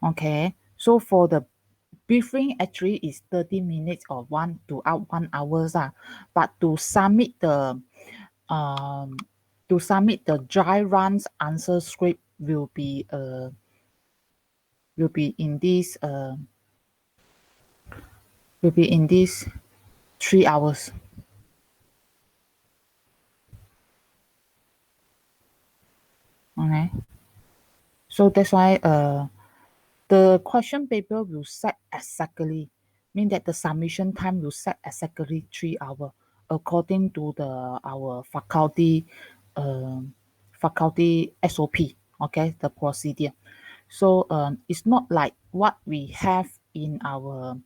Okay, so for the briefing actually is 30 minutes or 1 hours. But to submit the dry runs answer script will be in this 3 hours. Okay, so that's why the question paper will set exactly, mean that the submission time will set exactly 3 hours according to our faculty SOP. Okay, the procedure. So it's not like what we have in our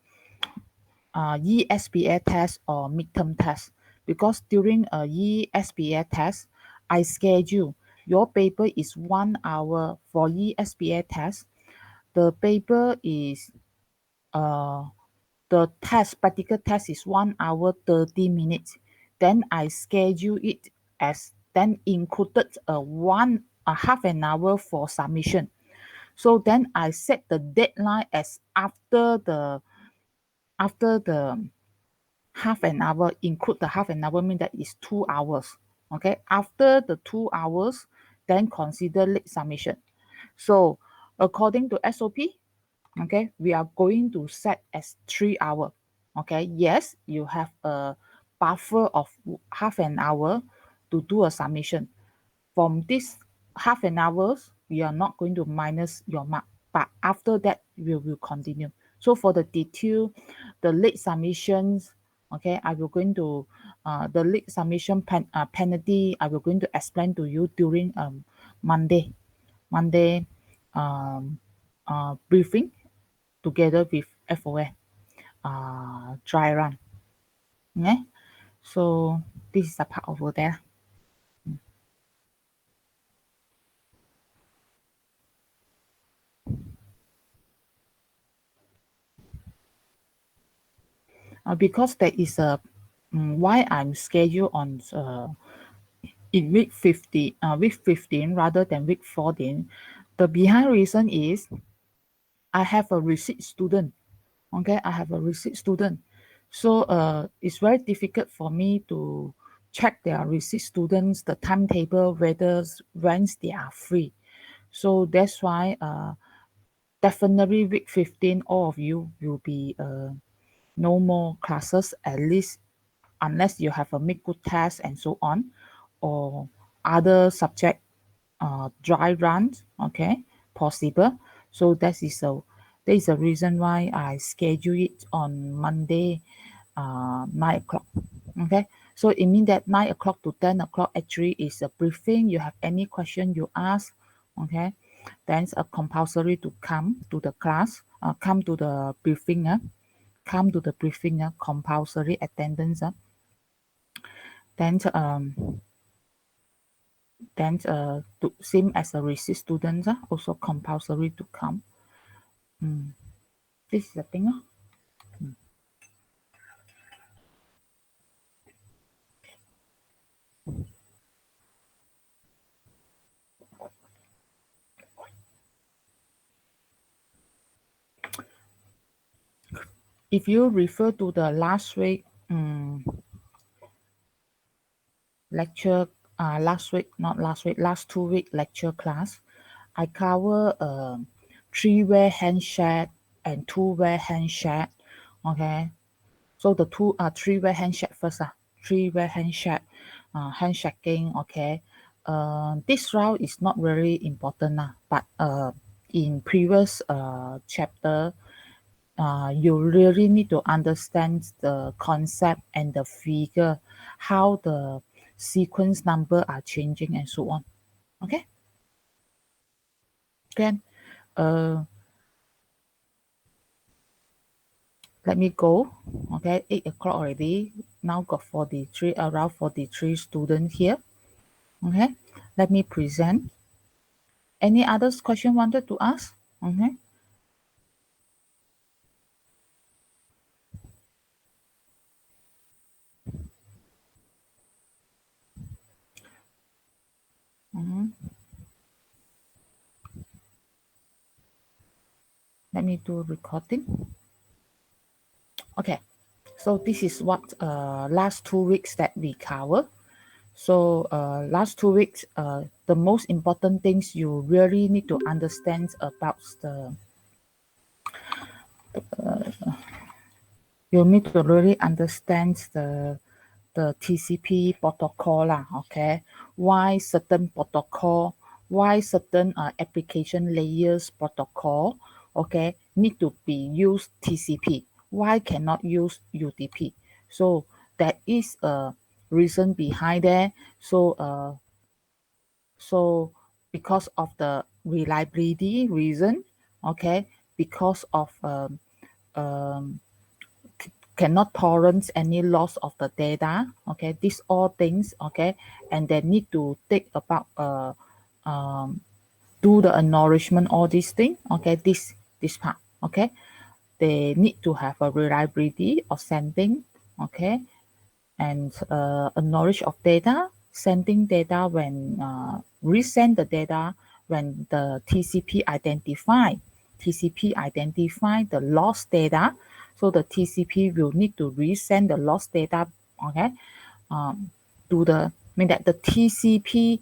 ESPA test or midterm test, because during a ESPA test, I schedule your paper is 1 hour for ESPA test. The paper is the practical test is 1 hour 30 minutes. Then I schedule it as then included a half an hour for submission. So then I set the deadline as after the half an hour, include the half an hour, mean that is 2 hours. Okay, after the 2 hours, then consider late submission. So according to SOP, okay, we are going to set as 3 hours. Okay, yes, you have a buffer of half an hour to do a submission. From this half an hours, we are not going to minus your mark, but after that we will continue. So for the detail, the late submissions, okay, I will going to the late submission penalty, I will going to explain to you during Monday um, briefing together with FON dry run. Okay, so this is the part over there. Because there is a why I'm scheduled on in week 15 rather than week 14. The behind reason is I have a receipt student. Okay, I have a receipt student. So it's very difficult for me to check their receipt students, the timetable, whether when they are free. So that's why definitely week 15, all of you will be no more classes, at least unless you have a make good test and so on, or other subject dry runs, okay, possible. So that is a reason why I schedule it on Monday 9 o'clock. Okay, so it means that 9 o'clock to 10 o'clock actually is a briefing. You have any question you ask, okay, then it's a compulsory to come to the class, come to the briefing, compulsory attendance. Then to same as a receipt students, also compulsory to come. This is the thing. If you refer to the last week lecture, last 2 week lecture class, I cover 3-way handshake and 2-way handshake. Okay, so the 3-way handshake first. 3-way handshake, handshaking. Okay, this round is not very important, but in previous chapter, you really need to understand the concept and the figure, how the sequence number are changing and so on. Okay, then let me go. Okay, 8 o'clock already. Now got 43, around 43 students here. Okay, let me present. Any others question wanted to ask? Okay. Mm-hmm. Let me do recording. Okay, so this is what last 2 weeks that we cover. So last 2 weeks, the most important things you really need to understand about you need to really understand the TCP protocol lah, okay? Why certain protocol, why certain application layers protocol, okay, need to be used TCP. Why cannot use UDP? So that is a reason behind that. So because of the reliability reason, okay, because of cannot tolerate any loss of the data, okay, these all things, okay, and they need to take about do the acknowledgement, all these things, okay, this part, okay, they need to have a reliability of sending, okay, and a knowledge of data, sending data when resend the data when the TCP identify the lost data. So the TCP will need to resend the lost data, okay, to the mean that the TCP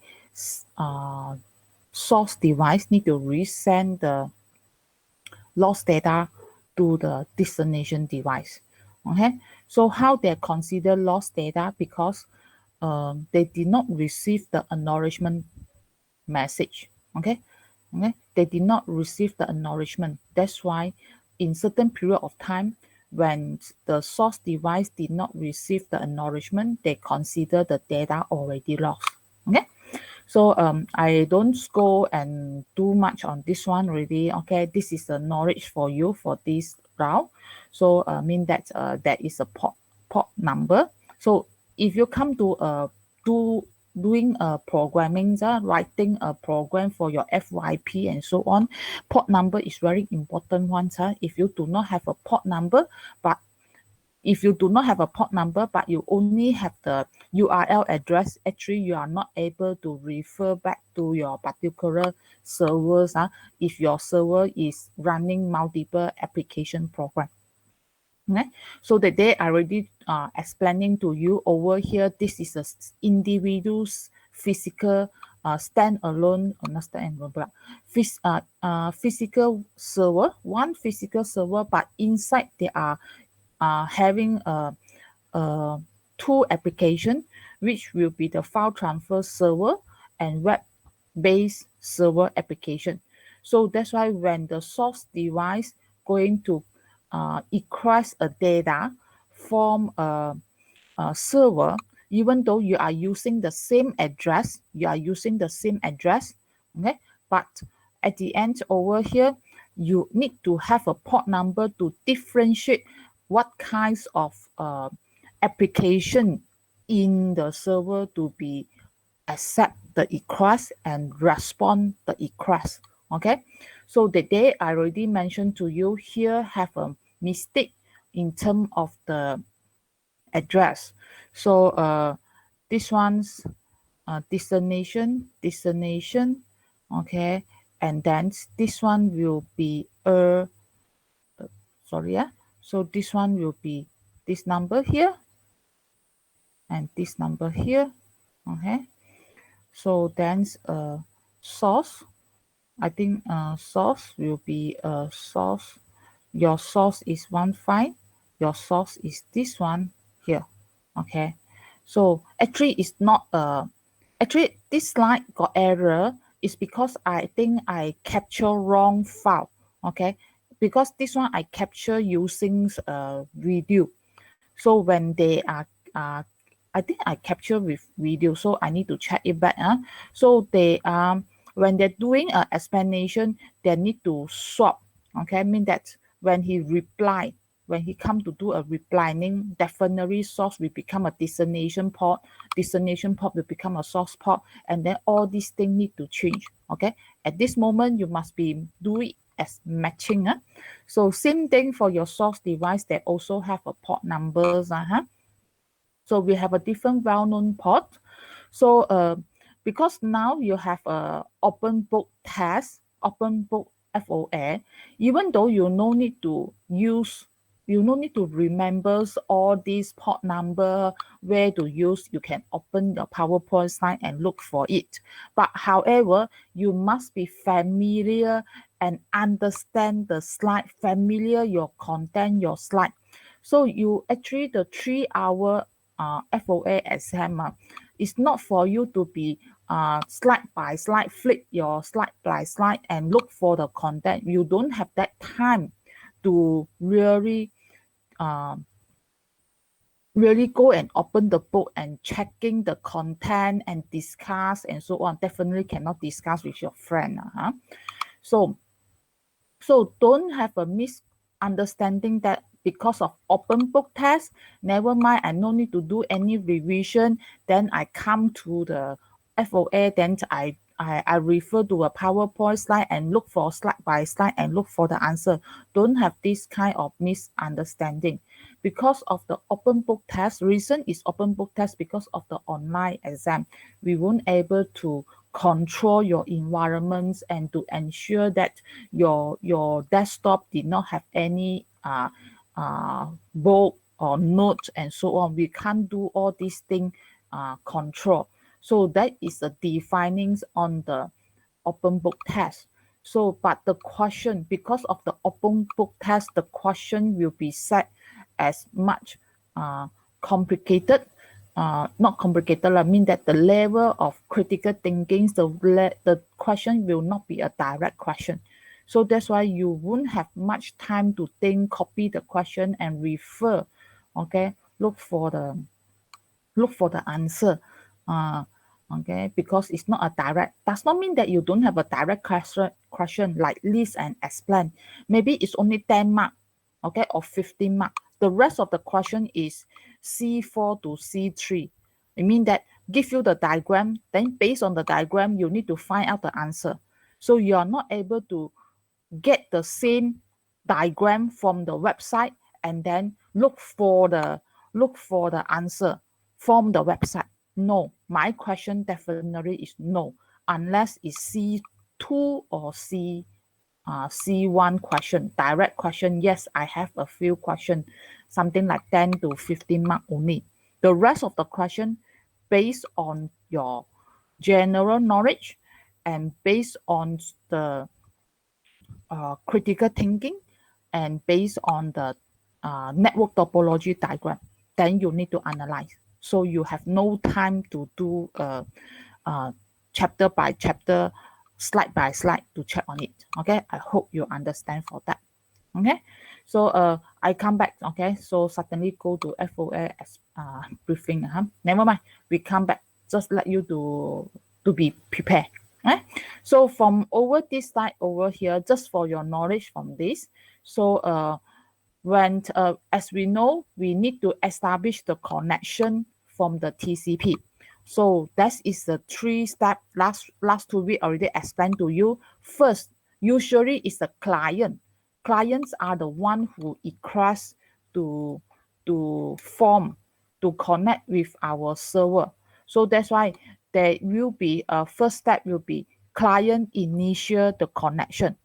source device need to resend the lost data to the destination device. Okay, so how they consider lost data? Because they did not receive the acknowledgement message. Okay, they did not receive the acknowledgement. That's why in certain period of time, when the source device did not receive the acknowledgement, they consider the data already lost. Okay, so I don't go and do much on this one really. Okay, this is the knowledge for you for this round. So mean that that is a port number. So if you come to doing programming, writing a program for your FYP and so on, port number is very important one. If you do not have a port number, but if you do not have a port number, but you only have the URL address, actually you are not able to refer back to your particular servers if your server is running multiple application program. Okay? So that they are already explaining to you over here, this is a individual's physical standalone, or not standalone, but physical server, one physical server, but inside they are having two application, which will be the file transfer server and web-based server application. So that's why when the source device going to request a data from a server, even though you are using the same address, okay, but at the end over here, you need to have a port number to differentiate what kinds of application in the server to be accept the request and respond the request. Okay, so the day I already mentioned to you here have a mistake in terms of the address. So this one's destination, okay, and then this one will be sorry, so this one will be this number here and this number here, okay. So then source, I think source will be source. Your source is 1.5. Your source is this one here. Okay. So actually it's not actually this slide got error is because I think I capture wrong file. Okay. Because this one I capture using video. So when they are I think I capture with video, so I need to check it back. So they when they're doing an explanation, they need to swap. Okay, I mean that when he reply, when he come to do a reply, then definitely source will become a destination port will become a source port, and then all these things need to change. Okay, at this moment you must be do it as matching. So same thing for your source device, they also have a port numbers. So we have a different well-known port. So because now you have a open book test, open book FOA, even though you no need to remember all these port number, where to use, you can open the PowerPoint slide and look for it. But however, you must be familiar and understand the slide, familiar your content, your slide. So you actually, the 3-hour FOA exam is not for you to be slide by slide, flip your slide by slide and look for the content. You don't have that time to really go and open the book and checking the content and discuss and so on. Definitely cannot discuss with your friend. So don't have a misunderstanding that because of open book test, never mind, I no need to do any revision. Then I come to the FOA, then I refer to a PowerPoint slide and look for slide by slide and look for the answer. Don't have this kind of misunderstanding. Because of the open book test, reason is open book test because of the online exam. We won't able to control your environments and to ensure that your desktop did not have any book or notes and so on. We can't do all these things control. So that is the definings on the open book test. So, but the question, because of the open book test, the question will be set as much complicated. Not complicated, I mean that the level of critical thinking, the question will not be a direct question. So that's why you won't have much time to think, copy the question and refer, okay, look for the answer. Okay, because it's not a direct, does not mean that you don't have a direct question like list and explain. Maybe it's only 10 mark, okay, or 15 mark. The rest of the question is C4 to C3. It means that give you the diagram, then based on the diagram, you need to find out the answer. So you are not able to get the same diagram from the website and then look for the answer from the website. No, my question definitely is no, unless it's C2 or C1 question, direct question. Yes, I have a few questions, something like 10 to 15 mark only. The rest of the question based on your general knowledge and based on the critical thinking and based on the network topology diagram, then you need to analyze. So you have no time to do chapter by chapter, slide by slide to check on it. Okay, I hope you understand for that. Okay, so I come back. Okay, so suddenly go to FOA briefing. Never mind, we come back. Just let you to be prepared. So from over this slide over here, just for your knowledge from this. So when as we know, we need to establish the connection from the TCP. So that is the 3-step. Last 2 weeks already explained to you. First, usually it's the client. Clients are the one who request to form to connect with our server. So that's why there will be a first step will be client initiate the connection.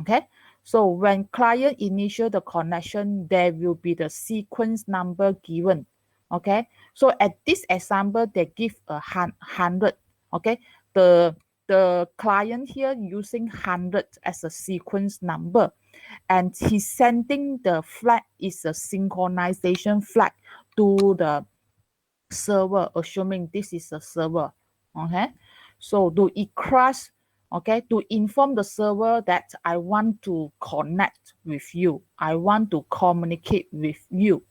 Okay. So when client initiate the connection, there will be the sequence number given. Okay. So at this example, they give 100. Okay. The client here using 100 as a sequence number, and he's sending the flag is a synchronization flag to the server, assuming this is a server. Okay, so to request, okay, to inform the server that I want to connect with you, I want to communicate with you.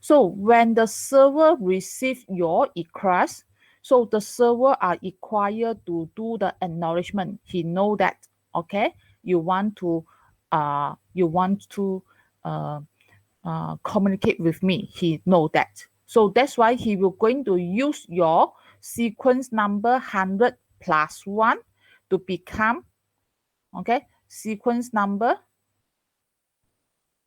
So when the server receives your request, so the server are required to do the acknowledgement. He know that, okay, you want to communicate with me. He know that. So that's why he will going to use your sequence number 100 plus 1 to become, okay, sequence number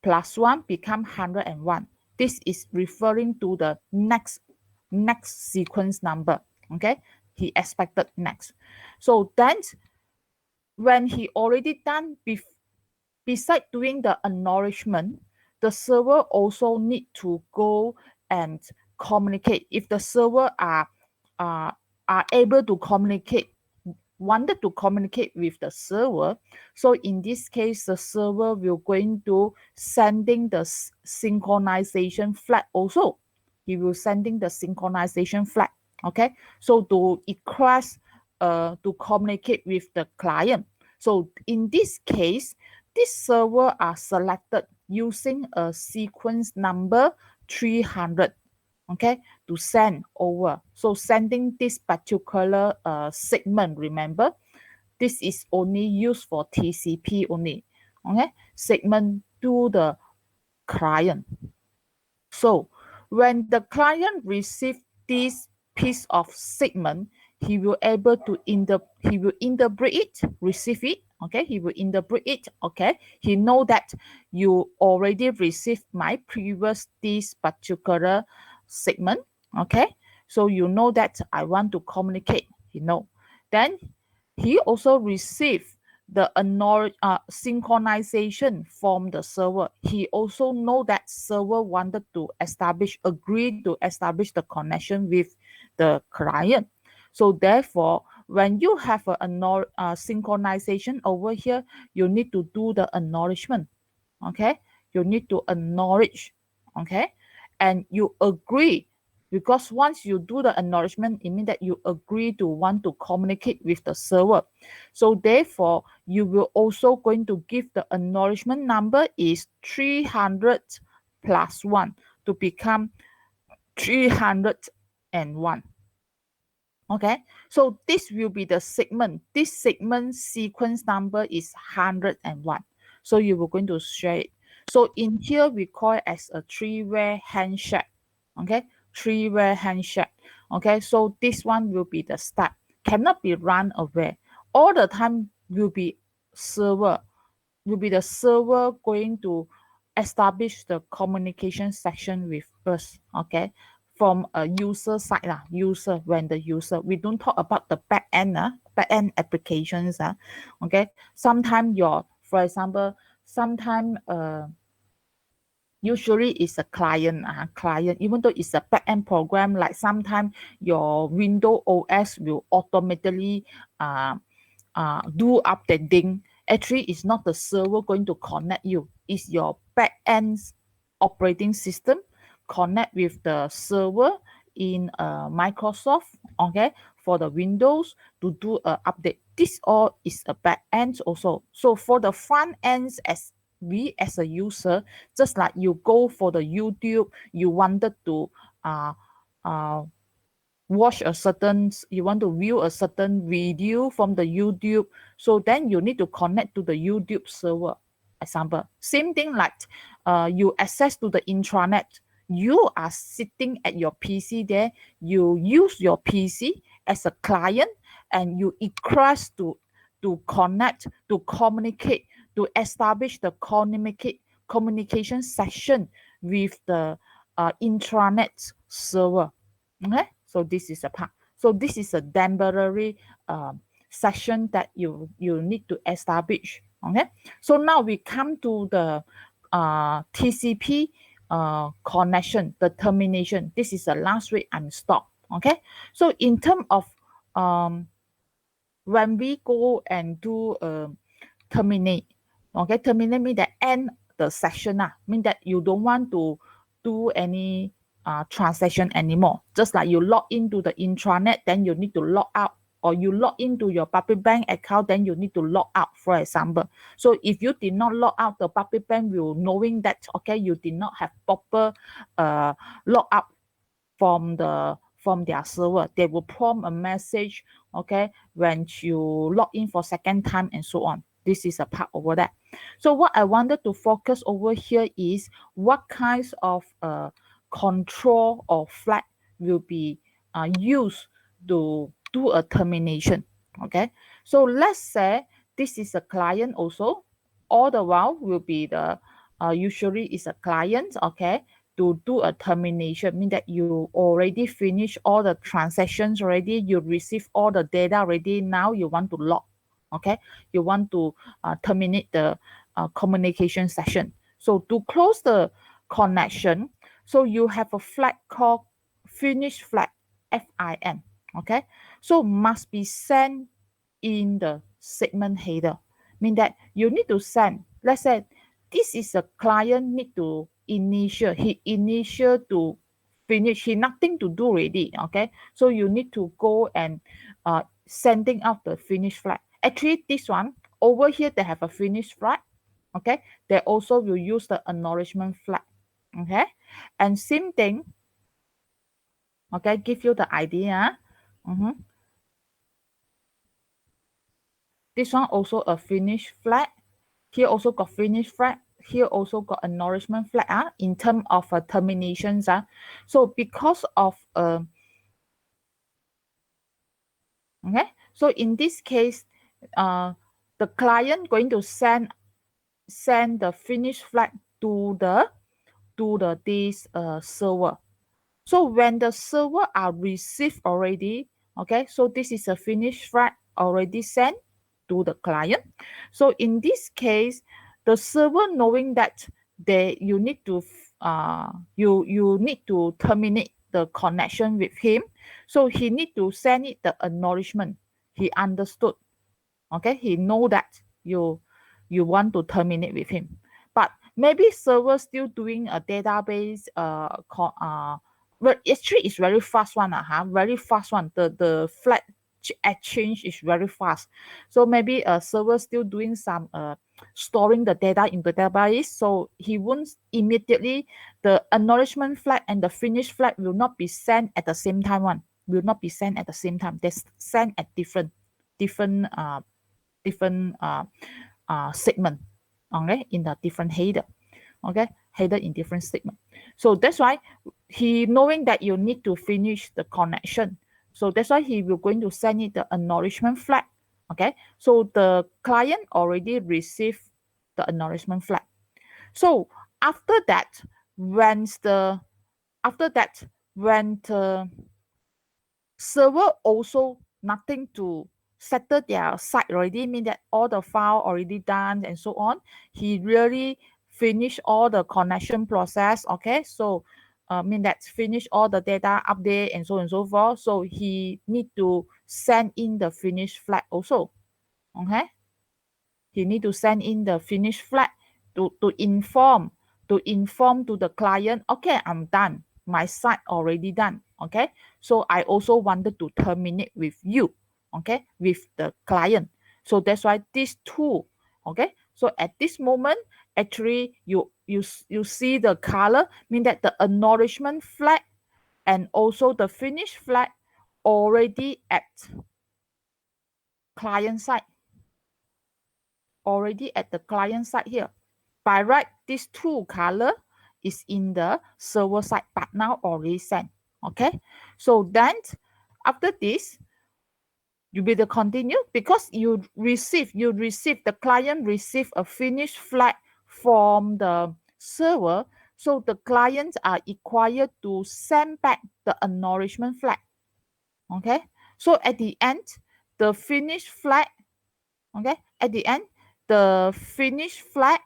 plus 1 become 101. This is referring to the next sequence number. Okay, he expected next. So then when he already done besides doing the acknowledgement, the server also need to go and communicate. If the server uh, are able to communicate, wanted to communicate with the server, so in this case, the server will going to sending the synchronization flag also. He will sending the synchronization flag. Okay, so to request to communicate with the client. So in this case, this server are selected using a sequence number 300, okay, to send over. So sending this particular segment, remember, this is only used for TCP only, okay, segment to the client. So when the client receives this piece of segment, he will able to he will interpret it, receive it. Okay, he will interpret it. Okay, he know that you already received my previous this particular segment. Okay, so you know that I want to communicate. You know, then he also received the synchronization from the server. He also know that server wanted to agree to establish the connection with the client. So therefore, when you have a synchronization over here, you need to do the acknowledgement. Okay, you need to acknowledge. Okay, and you agree, because once you do the acknowledgement, it means that you agree to want to communicate with the server. So therefore, you will also going to give the acknowledgement number is 300 plus 1 to become 301. Okay, so this will be the segment. This segment sequence number is 101. So you were going to share it. So in here, we call it as a three-way handshake. Okay, three-way handshake. Okay, so this one will be the start. Cannot be run away. All the time will be server. Will be the server going to establish the communication section with us. Okay, from a user side lah, when the user, we don't talk about the back end applications okay. Sometimes for example, sometimes usually it's a client, even though it's a back-end program, like sometimes your Windows OS will automatically do updating. Actually, it's not the server going to connect you. It's your back-end operating system connect with the server in Microsoft, okay, for the Windows to do a update. This all is a back end also. So for the front ends, as we as a user, just like you go for the YouTube, you wanted to uh, watch a certain, you want to view a certain video from the YouTube, so then you need to connect to the YouTube server. Example, same thing like you access to the intranet. You are sitting at your PC there. You use your PC as a client, and you request to connect, to communicate, to establish the communication session with the intranet server. Okay, so this is a part. So this is a temporary session that you need to establish. Okay, so now we come to the TCP connection, the termination. This is the last way I'm stopped. Okay, so in terms of when we go and do terminate, okay, terminate means that end the session, mean that you don't want to do any transaction anymore. Just like you log into the intranet, then you need to log out, or you log into your public bank account, then you need to log out, for example. So if you did not log out, the public bank will knowing that, okay, you did not have proper log out from their server. They will prompt a message, okay, when you log in for second time and so on. This is a part over that. So what I wanted to focus over here is what kinds of control or flag will be used to do a termination. Okay, so let's say this is a client also. All the while will be the usually is a client, okay, to do a termination, mean that you already finish all the transactions already, you receive all the data already. Now you want to log, okay, you want to terminate the communication session. So to close the connection, so you have a flag called finish flag, FIN. Okay, so must be sent in the segment header. Mean that you need to send. Let's say this is a client need to initial. He initial to finish. He nothing to do already. Okay, so you need to go and sending out the finish flag. Actually, this one over here they have a finish flag. Okay, they also will use the acknowledgement flag. Okay, and same thing. Okay, give you the idea. This one also a finish flag. Here also got finish flag. Here also got acknowledgement flag in terms of terminations. So because of okay, so in this case, the client going to send the finish flag to this server. So when the server are received already, okay, so this is a finish flag already sent to the client. So in this case, the server knowing that you need to you need to terminate the connection with him, so he need to send it the acknowledgement. He understood. Okay, he know that you want to terminate with him, but maybe server still doing a database well, actually it's very fast one very fast one. The flag exchange is very fast, so maybe a server still doing some storing the data in the database, so he won't immediately the acknowledgement flag and the finish flag will not be sent at the same time. One will not be sent at the same time. They sent at different segment, okay, in the different header, okay, header in different segment. So that's why he knowing that you need to finish the connection, so that's why he will going to send it the acknowledgement flag. Okay, so the client already received the acknowledgement flag. So after that, when the server also nothing to settle their side already, mean that all the file already done and so on. He really finished all the connection process. Okay, so mean that finish all the data update and so on and so forth. So he need to send in the finish flag also. Okay, he need to send in the finish flag to inform to the client, okay, I'm done, my side already done. Okay, so I also wanted to terminate with you, okay, with the client. So that's why these two, okay, so at this moment actually you see the color, mean that the acknowledgement flag and also the finish flag already at client side, already at the client side here. By right, these two color is in the server side, but now already sent. Okay, so then after this, you will continue because you receive the client receive a finished flag from the server. So the clients are required to send back the acknowledgement flag. Okay, so at the end, the finished flag, okay, at the end, the finished flag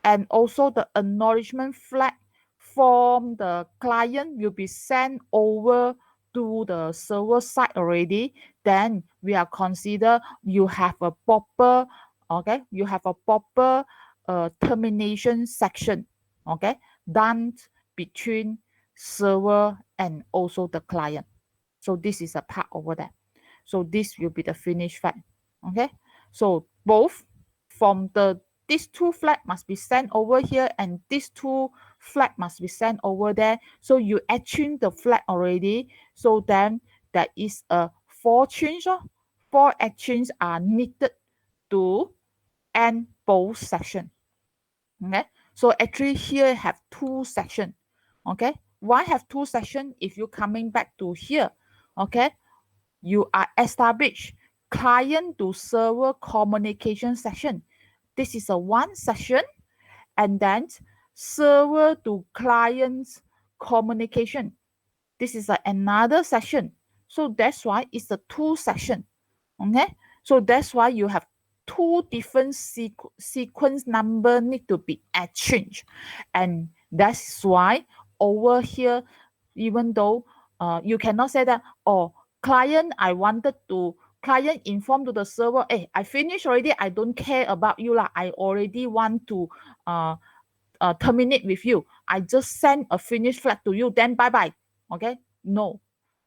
and also the acknowledgement flag from the client will be sent over to the server side already. Then we are consider you have a proper, okay, you have a proper termination section, okay, done between server and also the client. So this is a part over there. So this will be the finish flag. Okay, so both from these two flag must be sent over here and these two flag must be sent over there. So you attune the flag already. So then there is a 4 change. 4 actions are needed to end both section. Okay, so actually here have 2 section. Okay, why have 2 section? If you coming back to here, okay, you are established client to server communication session. This is a one session, and then server to clients communication. This is another session. So that's why it's a 2 session. Okay, so that's why you have two different sequence number need to be exchanged. And that's why over here, even though you cannot say that, oh, client inform to the server, hey, I finished already, I don't care about you lah, I already want to terminate with you, I just send a finished flag to you, then bye bye. Okay, no,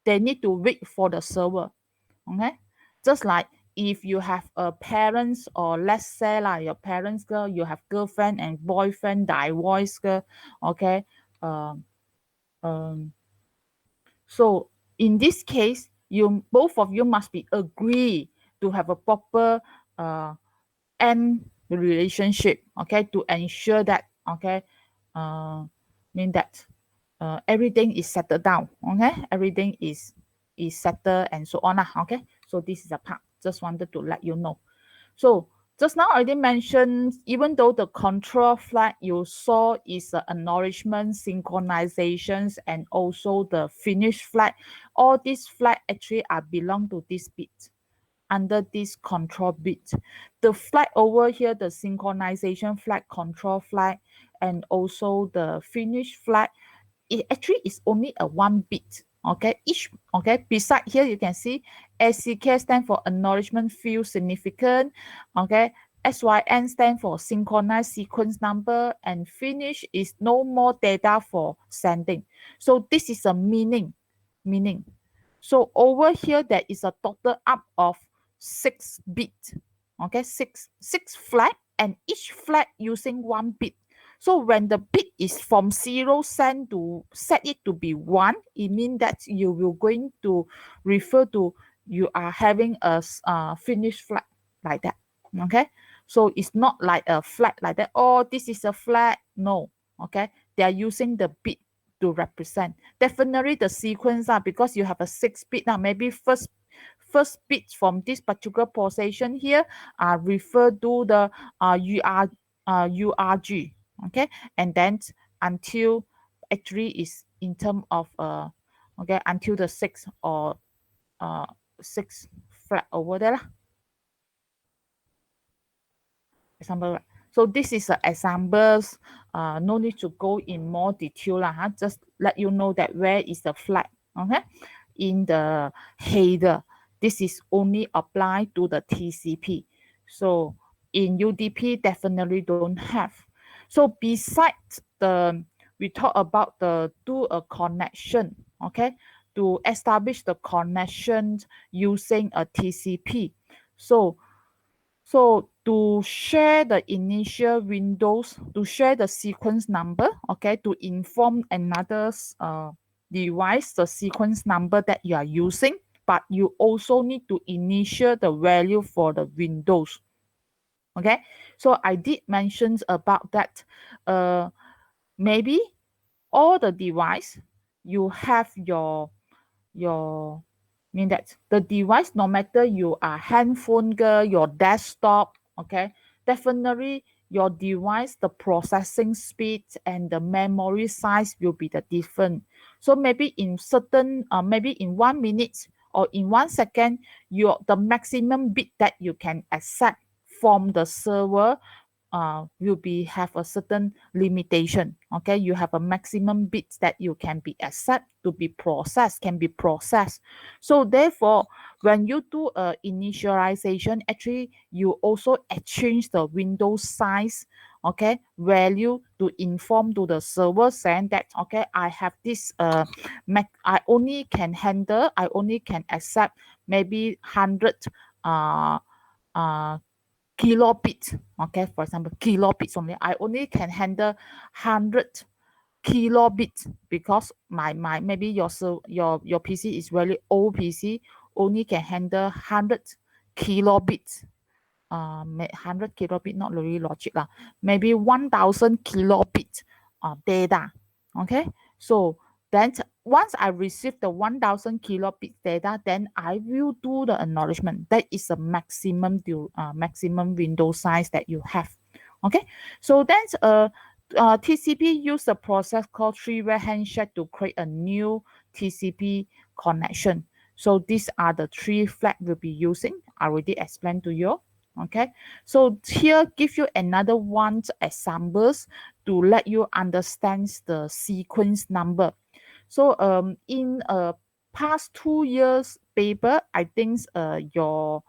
they need to wait for the server. Okay, just like if you have a parents, or let's say like your parents girl, you have girlfriend and boyfriend divorce girl. Okay, um, um, so in this case, you both of you must be agree to have a proper end relationship. Okay, to ensure that, okay, mean that everything is settled down. Okay, everything is settled and so on. Okay, so this is a part. Just wanted to let you know. So just now I already mentioned, even though the control flag you saw is acknowledgement, synchronizations, and also the finish flag, all these flag actually are belong to this bit under this control bit. The flag over here, the synchronization flag, control flag, and also the finish flag, it actually is only a one bit. Okay, each, okay, beside here you can see SCK stand for acknowledgement field significant. Okay, SYN stand for synchronized sequence number, and finish is no more data for sending. So this is a meaning. So over here there is a total up of 6 bit. Okay, six flag, and each flag using 1 bit. So when the bit is from 0 cent to set it to be 1, it means that you will going to refer to you are having a finished flag like that. Okay, so it's not like a flag like that. Oh, this is a flag. No. Okay, they are using the bit to represent. Definitely the sequence because you have a 6 bit now. Maybe first bit from this particular position here refer to the URG. Okay, and then until actually is in term of okay, until the 6 or 6 flag over there lah. Example. So this is examples. No need to go in more detail lah. Just let you know that where is the flag. Okay, in the header. This is only applied to the TCP. So in UDP, definitely don't have. So besides we talk about the do a connection. Okay, to establish the connection using a TCP. So to share the initial windows, to share the sequence number, okay, to inform another device the sequence number that you are using, but you also need to initial the value for the windows. Okay, so I did mention about that. Maybe all the device you have your mean that the device, no matter you are handphone girl, your desktop, okay, definitely your device, the processing speed and the memory size will be the different. So maybe in certain maybe in 1 minute or in 1 second, the maximum bit that you can accept from the server will be have a certain limitation. Okay, you have a maximum bits that you can be accept to be processed, can be processed. So therefore, when you do a initialization, actually you also exchange the window size, okay, value to inform to the server saying that, okay, I have this I only can handle, I only can accept maybe 100 kilobit. Okay, for example, kilobits only. I only can handle 100 kilobits because my maybe your PC is very old PC, only can handle 100 kilobits. 100 kilobit not really logic lah. Maybe 1,000 kilobit data. Okay, so then once I receive the 1,000 kilobit data, then I will do the acknowledgement. That is a maximum window size that you have. Okay, so then TCP use a process called three-way handshake to create a new TCP connection. So these are the 3 flags we'll be using. I already explained to you. Okay, so here give you another one examples to let you understand the sequence number. So in past 2 years paper, I think your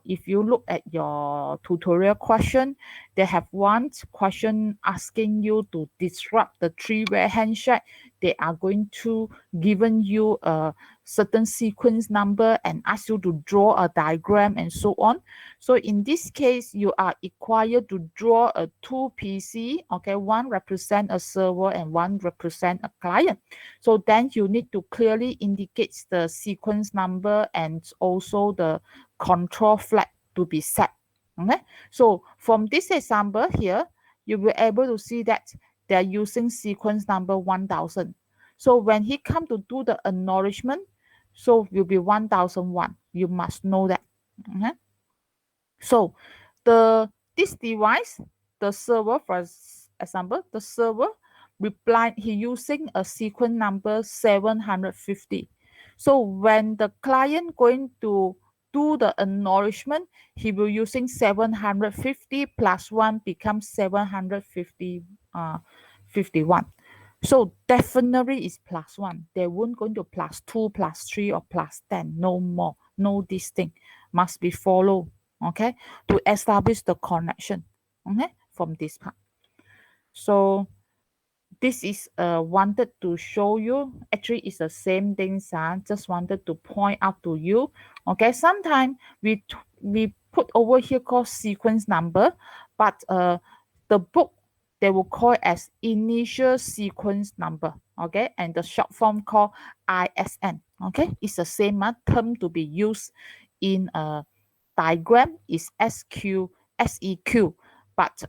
if you look at your tutorial question, they have one question asking you to disrupt the three-way handshake. They are going to given you a certain sequence number and ask you to draw a diagram and so on. So in this case, you are required to draw a two PC. Okay, one represent a server and one represent a client. So then you need to clearly indicate the sequence number and also the control flag to be set. Okay, so from this example here, you will be able to see that they're using sequence number 1000. So when he come to do the acknowledgement, so will be 1001. You must know that. Okay? So this device, the server, for example, the server replied he using a sequence number 750. So when the client going to do the acknowledgement, he will using 750 plus 1 becomes 750 51. So definitely is plus 1. They won't going to plus 2, plus 3, or plus 10. No more. No this thing. Must be follow. Okay. To establish the connection. Okay. From this part. So this is wanted to show you. Actually, it's the same things. Just wanted to point out to you. Okay. Sometimes we put over here called sequence number, but the book they will call it as initial sequence number. Okay, and the short form called ISN. Okay, it's the same term to be used in a diagram is SEQ, but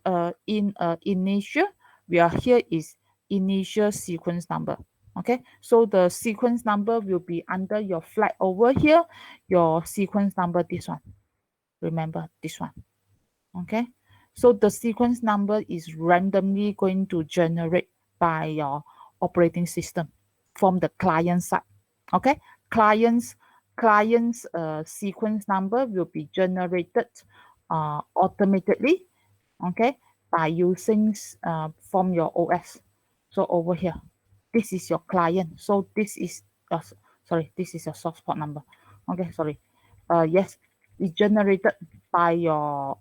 in initial we are here is initial sequence number. Okay, so the sequence number will be under your flag over here, your sequence number this one. Remember this one. Okay, so the sequence number is randomly going to generate by your operating system from the client side. Okay, client's sequence number will be generated automatically. Okay, by using from your OS. So over here, this is your client. So this is sorry, this is your source port number. Okay, sorry. Yes, it's generated by your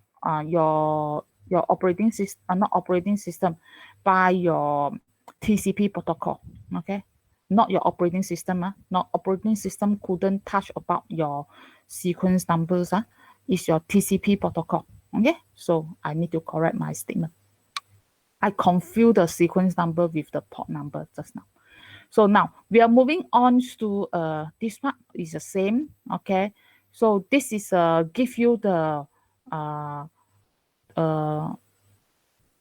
operating system, not operating system, by your TCP protocol. Okay, not your operating system. Not operating system couldn't touch about your sequence numbers. It's your TCP protocol. Okay, so I need to correct my statement. I confuse the sequence number with the port number just now. So now we are moving on to this one is the same. Okay, so this is give you the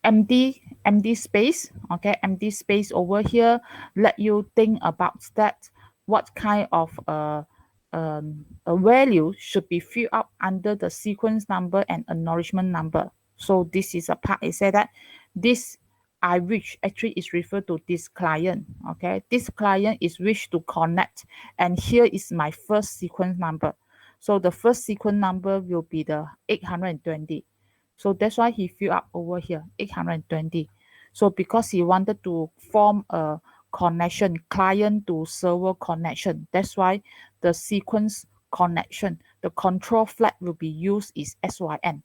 empty space. Okay, empty space over here. Let you think about that. What kind of a value should be filled up under the sequence number and acknowledgement number. So this is a part. I said that this I wish actually is referred to this client. Okay, this client is wish to connect, and here is my first sequence number. So the first sequence number will be the 820. So that's why he filled up over here 820. So because he wanted to form a connection, client to server connection, that's why the sequence connection, the control flag will be used is SYN.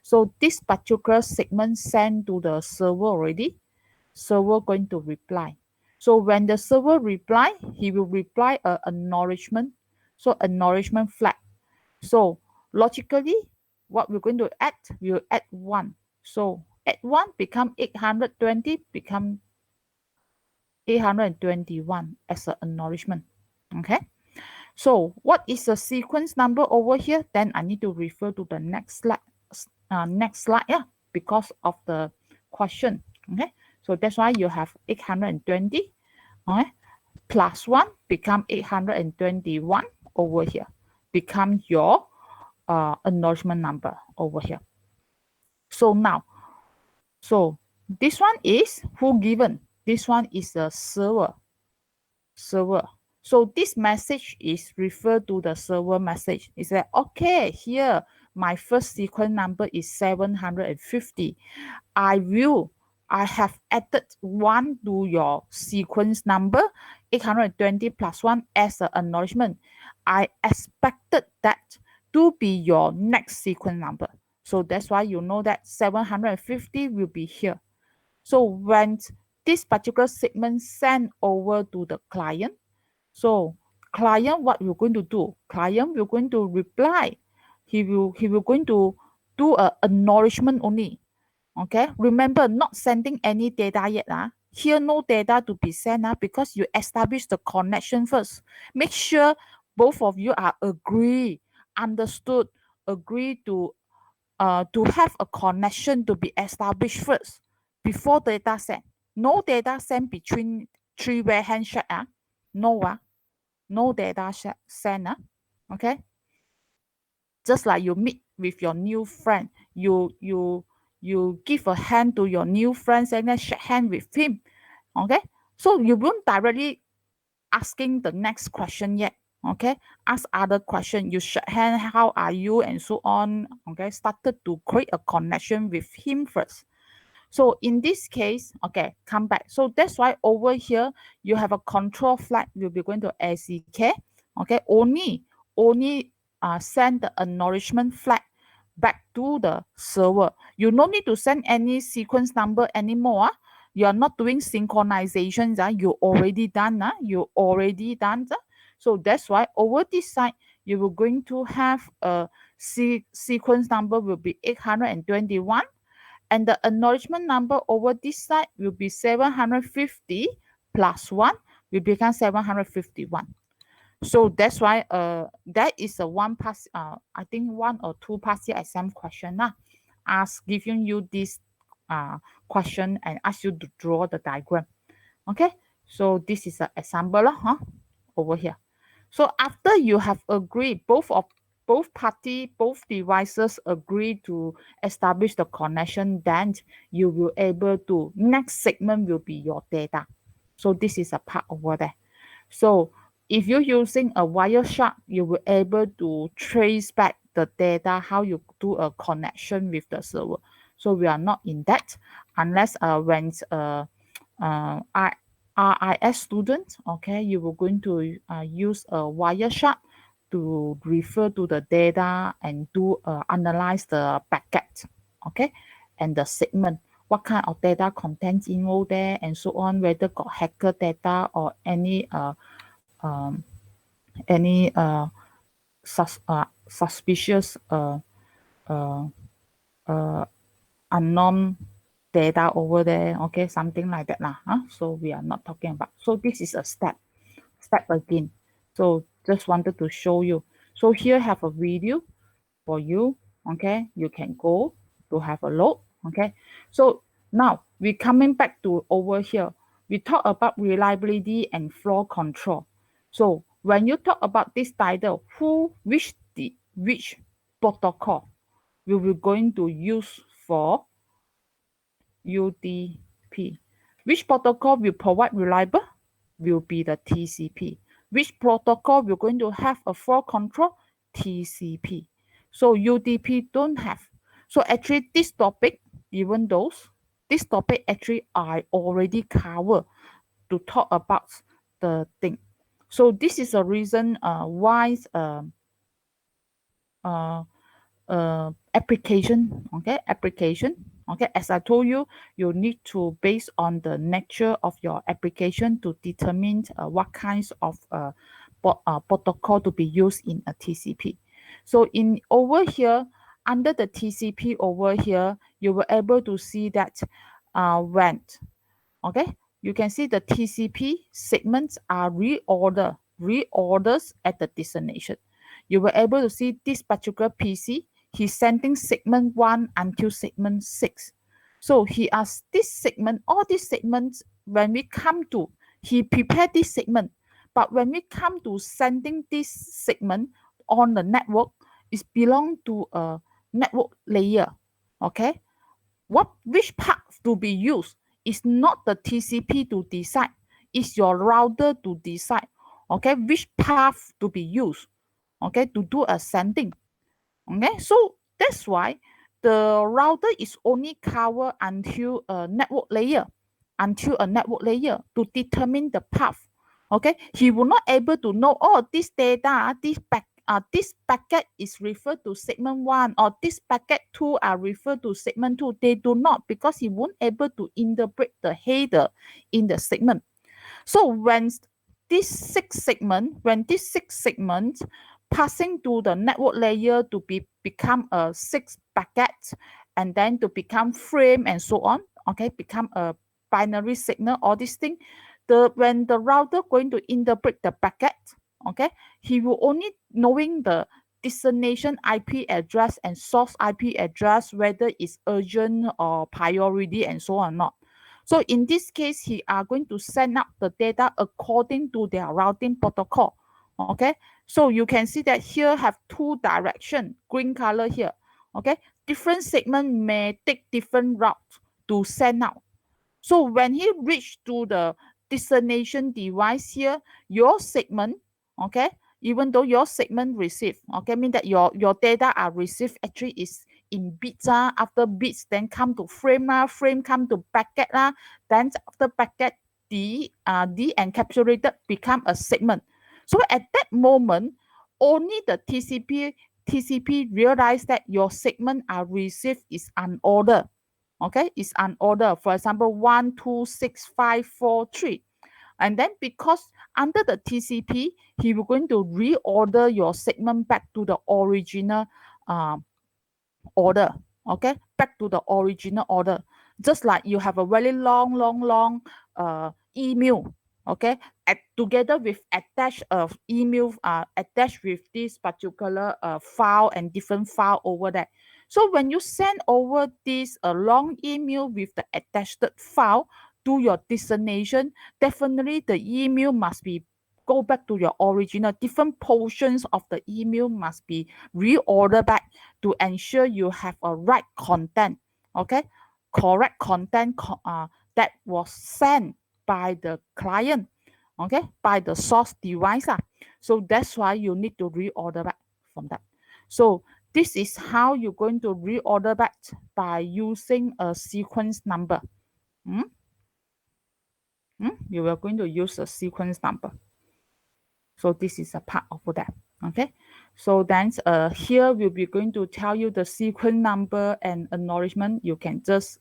So this particular segment sent to the server already, server going to reply. So when the server reply, he will reply a acknowledgement. So acknowledgement flag. So logically, what we're going to add, we'll add 1. So add 1 become 820, become 821 as an acknowledgement. Okay. So what is the sequence number over here? Then I need to refer to the next slide. Yeah, because of the question. Okay. So that's why you have 820. Okay. Plus 1 become 821 over here. Become your acknowledgement number over here. So now, so this one is who given? This one is the server. So this message is referred to the server message. It's like, okay, here my first sequence number is 750. I have added 1 to your sequence number 820 plus 1 as an acknowledgement. I expected that to be your next sequence number. So that's why you know that 750 will be here. So when this particular segment sent over to the client, so client, what you're going to do? Client will going to reply. He will going to do a acknowledgement only. Okay. Remember, not sending any data yet. Here no data to be sent because you establish the connection first. Make sure both of you are agree, understood, agree to have a connection to be established first before data sent. No data sent between three-way handshake. No, no data sent. Okay. Just like you meet with your new friend, you give a hand to your new friend and then shake hand with him. Okay. So you won't directly asking the next question yet. Okay. Ask other question. You shake hand, how are you, and so on. Okay. Started to create a connection with him first. So in this case, okay, come back. So that's why over here you have a control flag. You'll be going to ACK. Okay, only send the acknowledgement flag back to the server. You don't need to send any sequence number anymore. You are not doing synchronizations. You already done. You already done. So that's why over this side you will going to have a sequence number will be 821, and the acknowledgement number over this side will be 750 plus 1 will become 751. So that's why that is a one pass I think 1 or 2 past year exam question giving you this question and ask you to draw the diagram. Okay, so this is an example over here. So after you have agreed, both party, both devices agree to establish the connection, then you will able to, next segment will be your data. So this is a part over there. So if you're using a Wireshark, you will able to trace back the data, how you do a connection with the server. So we are not in that unless when RIS student, okay, you will going to use a Wireshark to refer to the data and do analyze the packet, okay, and the segment, what kind of data contains in all there, and so on, whether got hacker data or any suspicious unknown data over there, okay, something like that So we are not talking about. So this is a step again. So just wanted to show you. So here have a video for you, okay. You can go to have a look, okay. So now we coming back to over here. We talk about reliability and flow control. So when you talk about this title, which protocol we will going to use for UDP. Which protocol will provide reliable? Will be the TCP. Which protocol we're going to have a flow control? TCP. So UDP don't have. So actually this topic, even those, this topic actually I already covered to talk about the thing. So this is a reason why application, okay, as I told you, you need to base on the nature of your application to determine what kinds of protocol to be used in a TCP. So in over here, under the TCP over here, you were able to see that when, okay, you can see the TCP segments are reorders at the destination. You were able to see this particular PC, he's sending segment 1 until segment 6. So he has this segment, all these segments, when we come to, he prepared this segment, but when we come to sending this segment on the network, it belong to a network layer, okay? Which part to be used is not the TCP to decide, it's your router to decide, okay, which path to be used, okay, to do a sending. Okay, so That's why the router is only covered until a network layer, to determine the path. Okay, he will not able to know, oh, this data, this packet is referred to segment 1, or this packet 2 are referred to segment 2. They do not, because he won't able to interpret the header in the segment. So when this six segments passing to the network layer to become a 6 packet, and then to become frame and so on, okay, become a binary signal, all these things, when the router going to interpret the packet, okay, he will only knowing the destination IP address and source IP address, whether it's urgent or priority and so on or not. So in this case, he are going to send out the data according to their routing protocol. Okay, so you can see that here have 2 direction, green color here. Okay, different segment may take different routes to send out. So when he reach to the destination device here, your segment, okay, even though your segment receive, okay, mean that your data are received actually is in bits, after bits then come to frame, frame come to packet, then after packet the encapsulated become a segment. So at that moment, only the TCP realize that your segment are received is unordered. Okay, is unordered. For example, 1, 2, 6, 5, 4, 3. And then because under the TCP, he will going to reorder your segment back to the original uh, order. Okay, back to the original order. Just like you have a very long email. Okay, together with attached email, attached with this particular file and different file over there. So when you send over this long email with the attached file to your destination, definitely the email must be go back to your original. Different portions of the email must be reordered back to ensure you have a right content. Okay, correct content that was sent by the client. Okay, by the source device. So that's why you need to reorder back from that. So this is how you're going to reorder back by using a sequence number. Hmm? You are going to use a sequence number. So this is a part of that. Okay. So then here we'll be going to tell you the sequence number and acknowledgement. You can just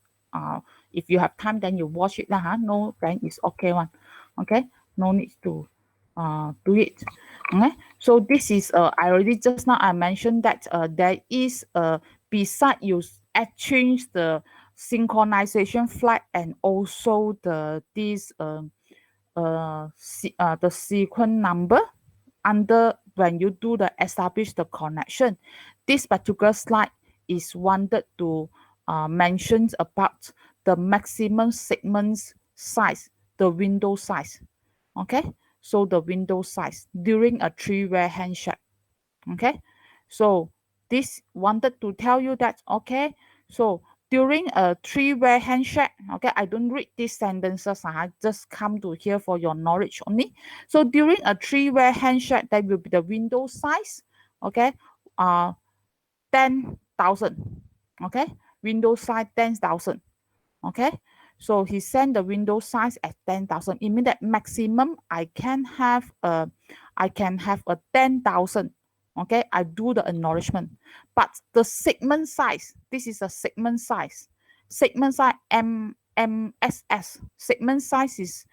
if you have time, then you watch it lah. No, then it's okay one. Okay. No need to do it. Okay. So this is I already just now I mentioned that there is beside you change the synchronization flag and also the sequence number under when you do the establish the connection. This particular slide is wanted to mention about the maximum segments size, the window size. Okay, so the window size during a three-way handshake. Okay, so this wanted to tell you that, okay, so during a three-way handshake, okay, I don't read these sentences, I just come to here for your knowledge only. So during a three-way handshake, that will be the window size, okay, 10,000, okay, window size 10,000, okay. So he sent the window size at 10,000. It means that maximum I can have a 10,000. Okay, I do the acknowledgement. But the segment size, this is a segment size. Segment size MSS. Segment size is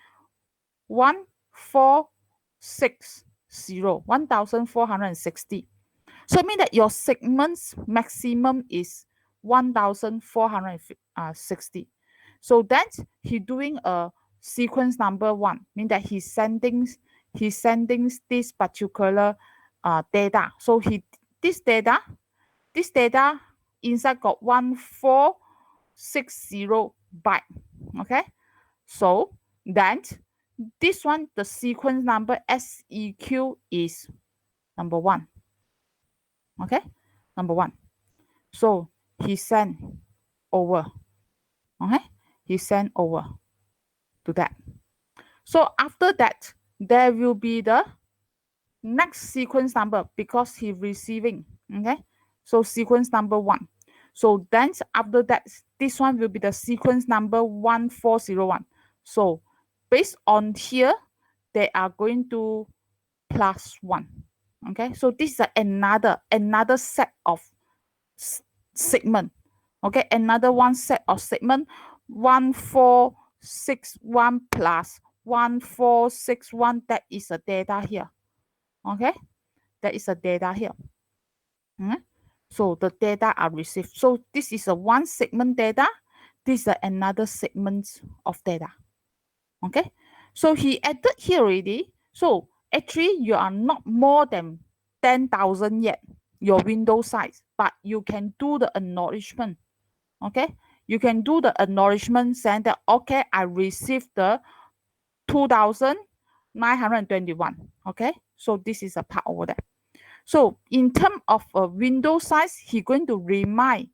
1460, 1460. So it means that your segment's maximum is 1460. So that's he doing a sequence number 1, mean that he's sending this particular data. So this data inside got 1460 byte. Okay, so then this one, the sequence number SEQ is number 1. Okay, number 1. So he sent over. Okay, he sent over to that. So after that, there will be the next sequence number because he receiving. Okay, So sequence number 1. So then after that, this one will be the sequence number 1401. So based on here, they are going to plus 1. Okay, so this is another set of segment. Okay, another one set of segment 1461 plus 1461. That is a data here. Okay, that is a data here. So the data are received. So this is a one segment data. This is another segment of data. Okay, so he added here already. So actually you are not more than 10,000 yet, your window size, but you can do the acknowledgement. Okay, you can do the acknowledgement saying that, okay, I received the 2,921. Okay, so this is a part over there. So in terms of a window size, he's going to remind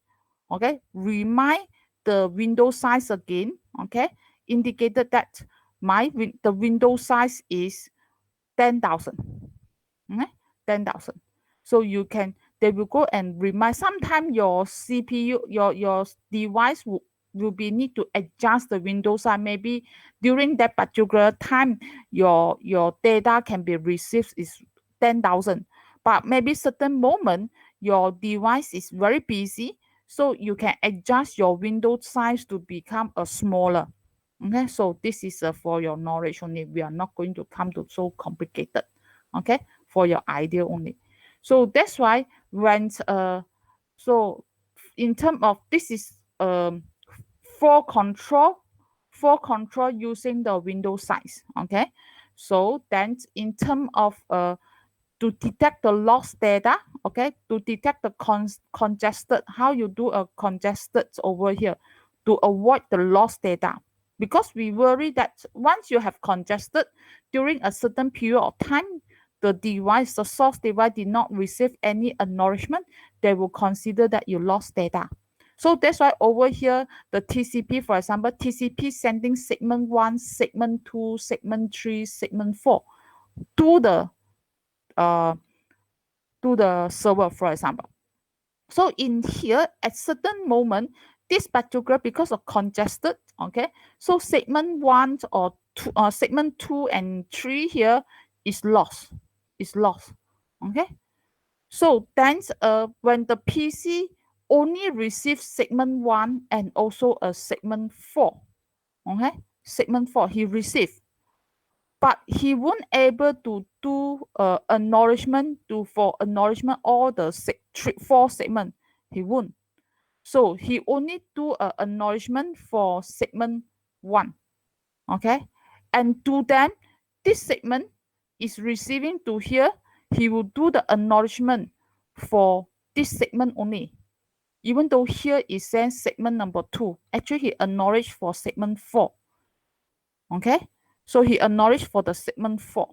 the window size again. Okay, indicated that the window size is 10,000. Okay, 10,000. So they will go and remind. Sometimes your CPU, your device will be need to adjust the window size. Maybe during that particular time, your data can be received is 10,000. But maybe certain moment your device is very busy, so you can adjust your window size to become a smaller. Okay, so this is for your knowledge only. We are not going to come to so complicated. Okay, for your idea only. So that's why when so in terms of this is for control using the window size. Okay, so then in terms of to detect the lost data, okay, to detect the congested, how you do a congested over here to avoid the lost data, because we worry that once you have congested during a certain period of time, the source device did not receive any acknowledgement, they will consider that you lost data. So that's why over here, the TCP, for example, TCP sending segment 1, segment 2, segment 3, segment 4 to the uh, server, for example. So in here, at certain moment, this particular, because of congested, okay, so segment 1 or two, segment 2 and 3 here is lost, okay. So then when the PC only receives segment 1 and also a segment 4, okay, segment 4 he received, but he won't able to do acknowledgement for acknowledgement all the 4 segment. He won't. So he only do a acknowledgement for segment 1. Okay, and to them, this segment is receiving to here. He will do the acknowledgement for this segment only. Even though here it says segment number 2, actually he acknowledged for segment 4. Okay, so he acknowledged for the segment 4.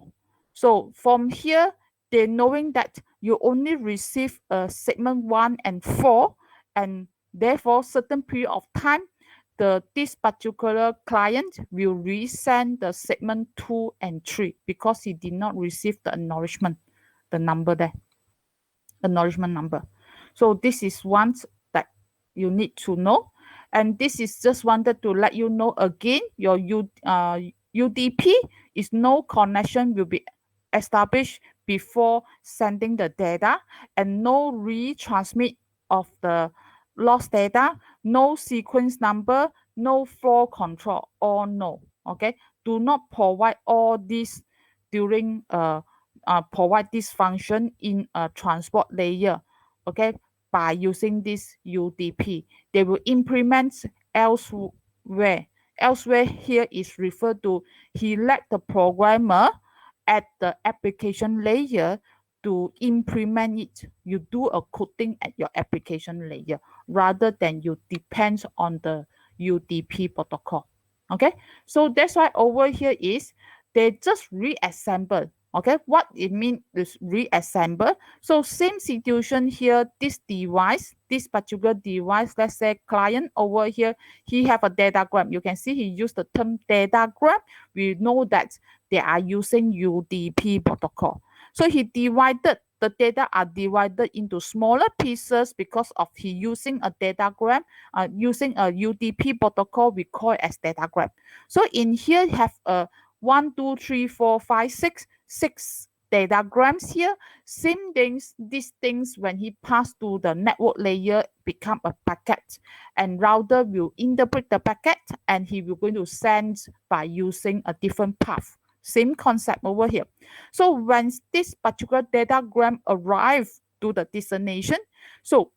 So from here, they knowing that you only receive segment 1 and 4, and therefore certain period of time, this particular client will resend the segment 2 and 3 because he did not receive the acknowledgement, the number there, acknowledgement number. So this is one that you need to know. And this is just wanted to let you know again, your UDP is no connection will be established before sending the data, and no retransmit of the lost data, no sequence number, no flow control, or no. Okay, do not provide all this during provide this function in a transport layer. Okay, by using this UDP, they will implement elsewhere. Elsewhere here is referred to he let the programmer at the application layer to implement it. You do a coding at your application layer rather than you depend on the UDP protocol. Okay, so that's why over here is they just reassemble. Okay, what it means is reassemble. So same situation here, this particular device, let's say client over here, he have a datagram. You can see he used the term datagram. We know that they are using UDP protocol. So he divided the data are divided into smaller pieces because of he using a datagram, using a UDP protocol, we call it as datagram. So in here have a 1, 2, 3, 4, 5, 6, 6 datagrams here. Same things, these things when he pass to the network layer become a packet, and router will interpret the packet and he will going to send by using a different path. Same concept over here. So when this particular datagram arrive to the destination, so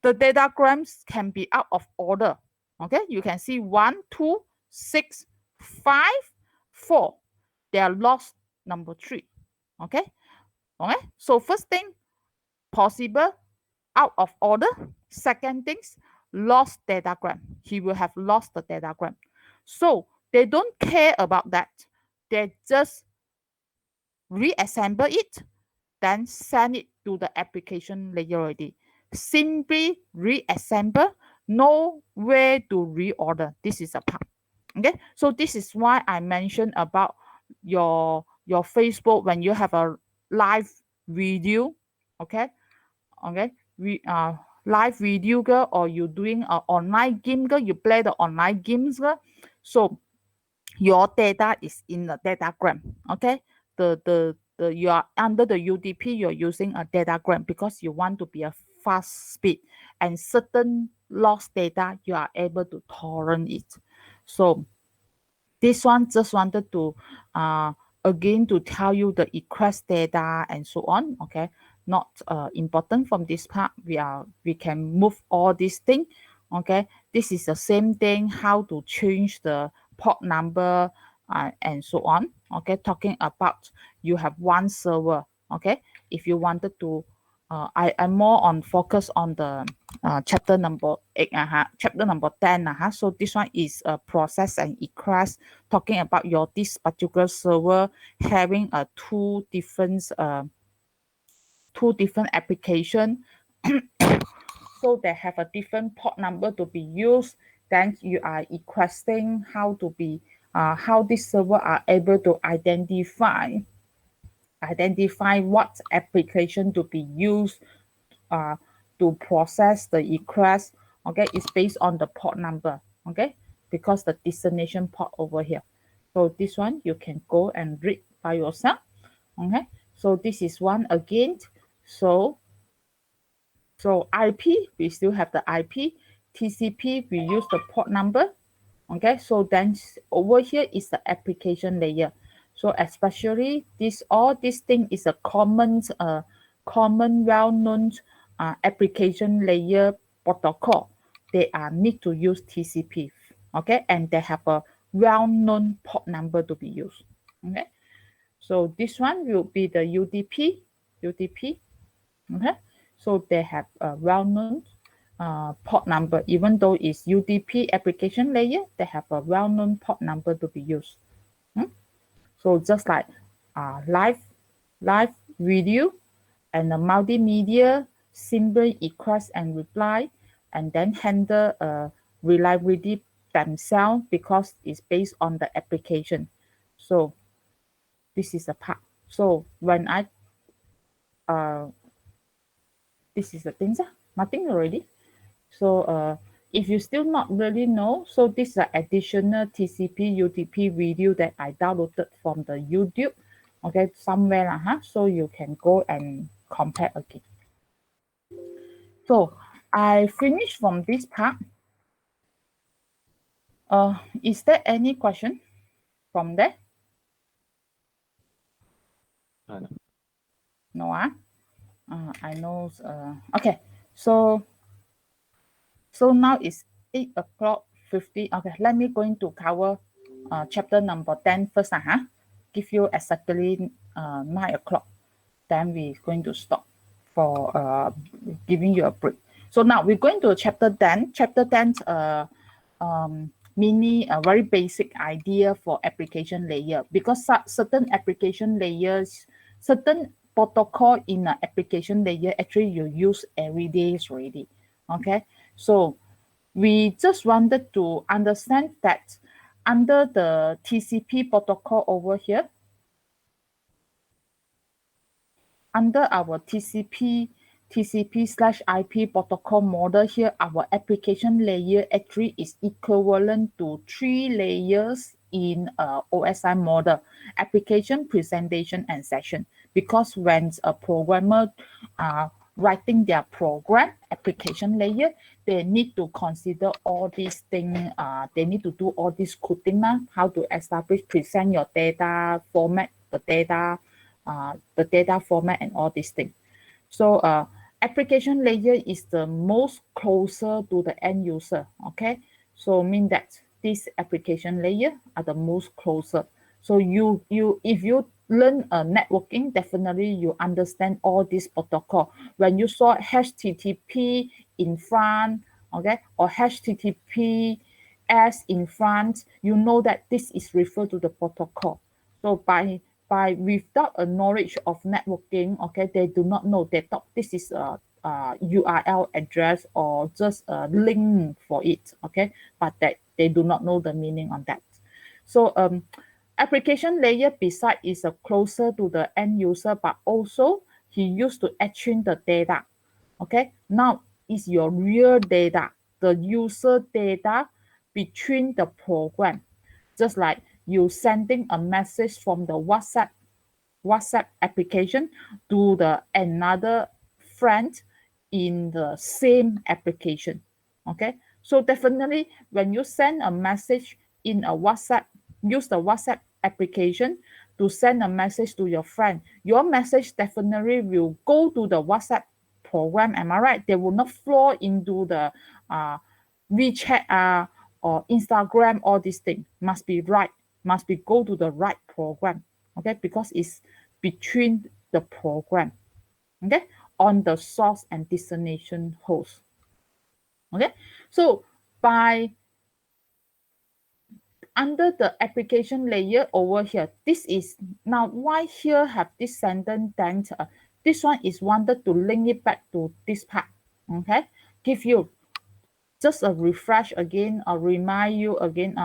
the datagrams can be out of order. Okay, you can see 1, 2, 6, 5, 4. They are lost number 3. Okay. Okay. So first thing, possible out of order. Second things, lost datagram. He will have lost the datagram. So they don't care about that. They just reassemble it, then send it to the application layer already. Simply reassemble, no way to reorder. This is a part. Okay, so this is why I mentioned about your Facebook when you have a live video. Okay, okay, we live video girl, or you doing a online game girl, you play the online games girl. So your data is in the datagram. Okay, the you are under the UDP, you're using a datagram because you want to be a fast speed, and certain lost data you are able to torrent it. So this one just wanted to again to tell you the egress data and so on. Okay, not important from this part. We can move all these things. Okay, this is the same thing, how to change the port number and so on. Okay, talking about you have one server. Okay, if you wanted to I'm more on focus on the chapter number 8, chapter number 10. So this one is process and egress, talking about your this particular server having two different application. So they have a different port number to be used. Then you are requesting how to be how this server are able to identify what application to be used to process the request. Okay, it's based on the port number. Okay, because the destination port over here. So this one you can go and read by yourself. Okay, so this is one again. So IP, we still have the IP. TCP, we use the port number. Okay, so then over here is the application layer. So especially all this thing is a common well-known application layer protocol. They need to use TCP. Okay, and they have a well-known port number to be used. Okay, so this one will be the UDP. Okay, so they have a well-known port number. Even though it's UDP application layer, they have a well-known port number to be used. So just like live video and the multimedia, simple request and reply, and then handle reliability themselves because it's based on the application. So this is the part. So when I this is the things, nothing already. So if you still not really know, so this is an additional TCP UDP video that I downloaded from the YouTube. Okay, somewhere so you can go and compare again. So I finished from this part. Is there any question from there? No, I know. Okay, so now it's 8:50. Okay, let me going to cover chapter number 10 first. Give you exactly 9 o'clock. Then we're going to stop for giving you a break. So now we're going to chapter 10. Chapter 10 a very basic idea for application layer, because certain application layers, certain protocol in an application layer actually you use every day already. Okay, so we just wanted to understand that under the TCP protocol over here, under our TCP/IP protocol model here, our application layer actually is equivalent to 3 layers in OSI model: application, presentation, and session. Because when a programmer writing their program, application layer, they need to consider all these things. They need to do all this coding, how to establish, present your data, format the data format, and all these things. So application layer is the most closer to the end user. Okay, so mean that this application layer are the most closer. So if you learn networking, definitely you understand all this protocol. When you saw HTTP in front, okay, or HTTPS in front, you know that this is referred to the protocol. So by without a knowledge of networking, okay, they do not know. They thought this is a URL address or just a link for it, okay, but that they do not know the meaning on that. So application layer beside is closer to the end user, but also he used to exchange the data. Okay, now is your real data, the user data between the program. Just like you sending a message from the WhatsApp application to the another friend in the same application. Okay, so definitely when you send a message in a WhatsApp, use the WhatsApp application to send a message to your friend, your message definitely will go to the WhatsApp program. Am I right? They will not flow into the WeChat or Instagram. All these things must be right, must be go to the right program. Okay, because it's between the program, okay, on the source and destination host. Okay, so by under the application layer over here, this is now why here have this sentence. Then this one is wanted to link it back to this part. Okay, give you just a refresh again, or remind you again,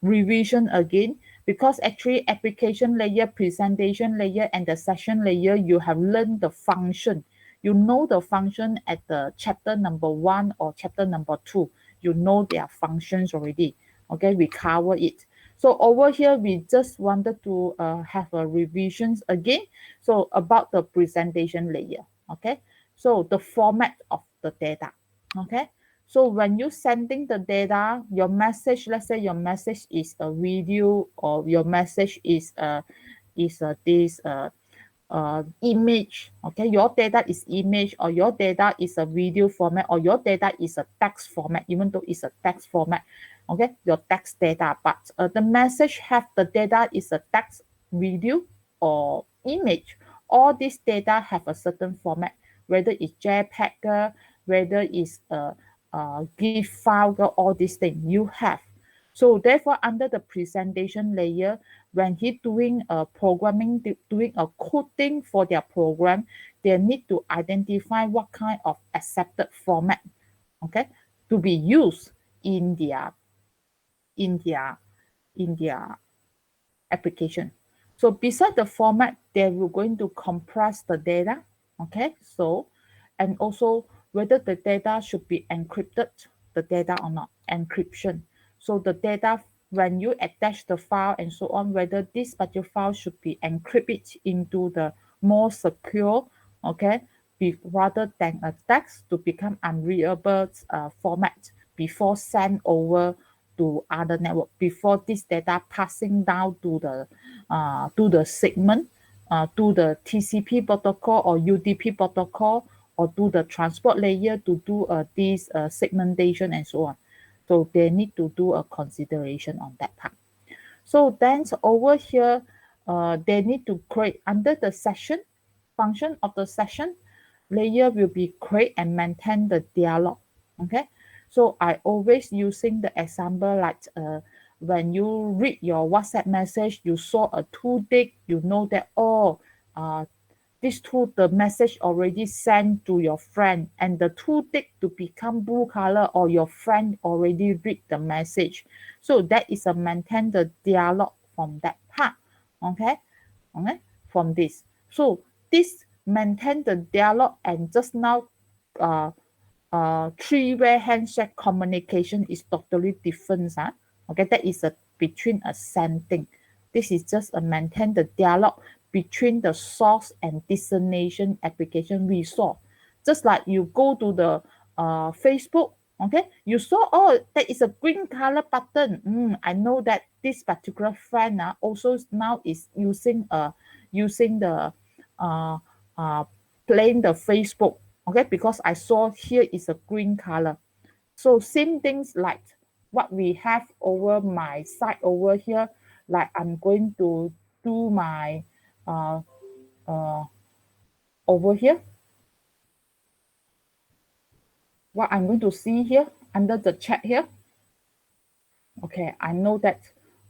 revision again, because actually application layer, presentation layer, and the session layer, you have learned the function. You know the function at the chapter number 1 or chapter number 2. You know their functions already. Okay, we cover it. So over here, we just wanted to have a revisions again. So about the presentation layer. Okay, so the format of the data. Okay, so when you sending the data, your message, let's say your message is a video, or your message is this image. Okay, your data is image, or your data is a video format, or your data is a text format, even though it's a text format. Okay, your text data, but the message have the data is a text, video, or image. All this data have a certain format, whether it's JPEG, whether it's a GIF file, all these things you have. So therefore, under the presentation layer, when he doing a programming, doing a coding for their program, they need to identify what kind of accepted format, okay, to be used in their in their in their application. So beside the format, they will going to compress the data. Okay, so and also whether the data should be encrypted, the data or not, encryption. So the data, when you attach the file and so on, whether this particular file should be encrypted into the more secure, okay, rather than a text to become unreadable format before send over to other network, before this data passing down to the segment, to the TCP protocol or UDP protocol, or to the transport layer to do this segmentation and so on. So they need to do a consideration on that part. So then over here, they need to create under the session function of the session layer will be create and maintain the dialogue. Okay, so I always using the example like when you read your WhatsApp message, you saw a 2 tick, you know that this two, the message already sent to your friend, and the 2 tick to become blue color, or your friend already read the message. So that is a maintain the dialogue from that part. Okay, okay, from this. So this maintain the dialogue, and just now uh, three-way handshake communication is totally different. Okay, that is a between a sending. This is just a maintain the dialogue between the source and destination application we saw. Just like you go to the Facebook, okay, you saw, oh, that is a green color button. I know that this particular friend also now is using the uh, uh, playing the Facebook, okay, because I saw here is a green color. So same things like what we have over my side over here, like I'm going to do my uh, uh, over here, what I'm going to see here under the chat here. Okay, I know that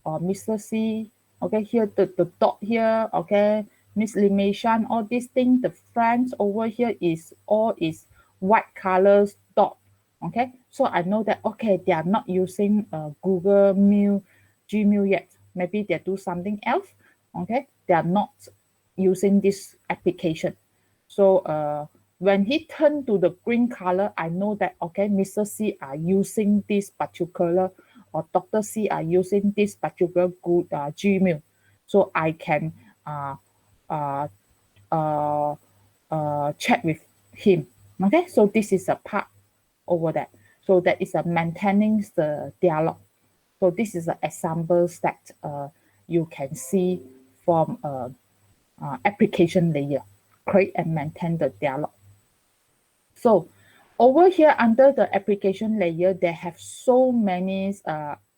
Mr. C, okay, here the dot here, okay, Miss Limation, all these things, the friends over here is all is white colors dot. Okay, so I know that, okay, they are not using Google Mail, Gmail yet. Maybe they do something else. Okay, they are not using this application. So when he turned to the green color, I know that, okay, Mr. C are using this particular, or Dr. C are using this particular good Gmail. So I can uh, uh, uh, chat with him. Okay, so this is a part over that. So that is a maintaining the dialogue. So this is an examples that you can see from application layer, create and maintain the dialogue. So over here under the application layer, they have so many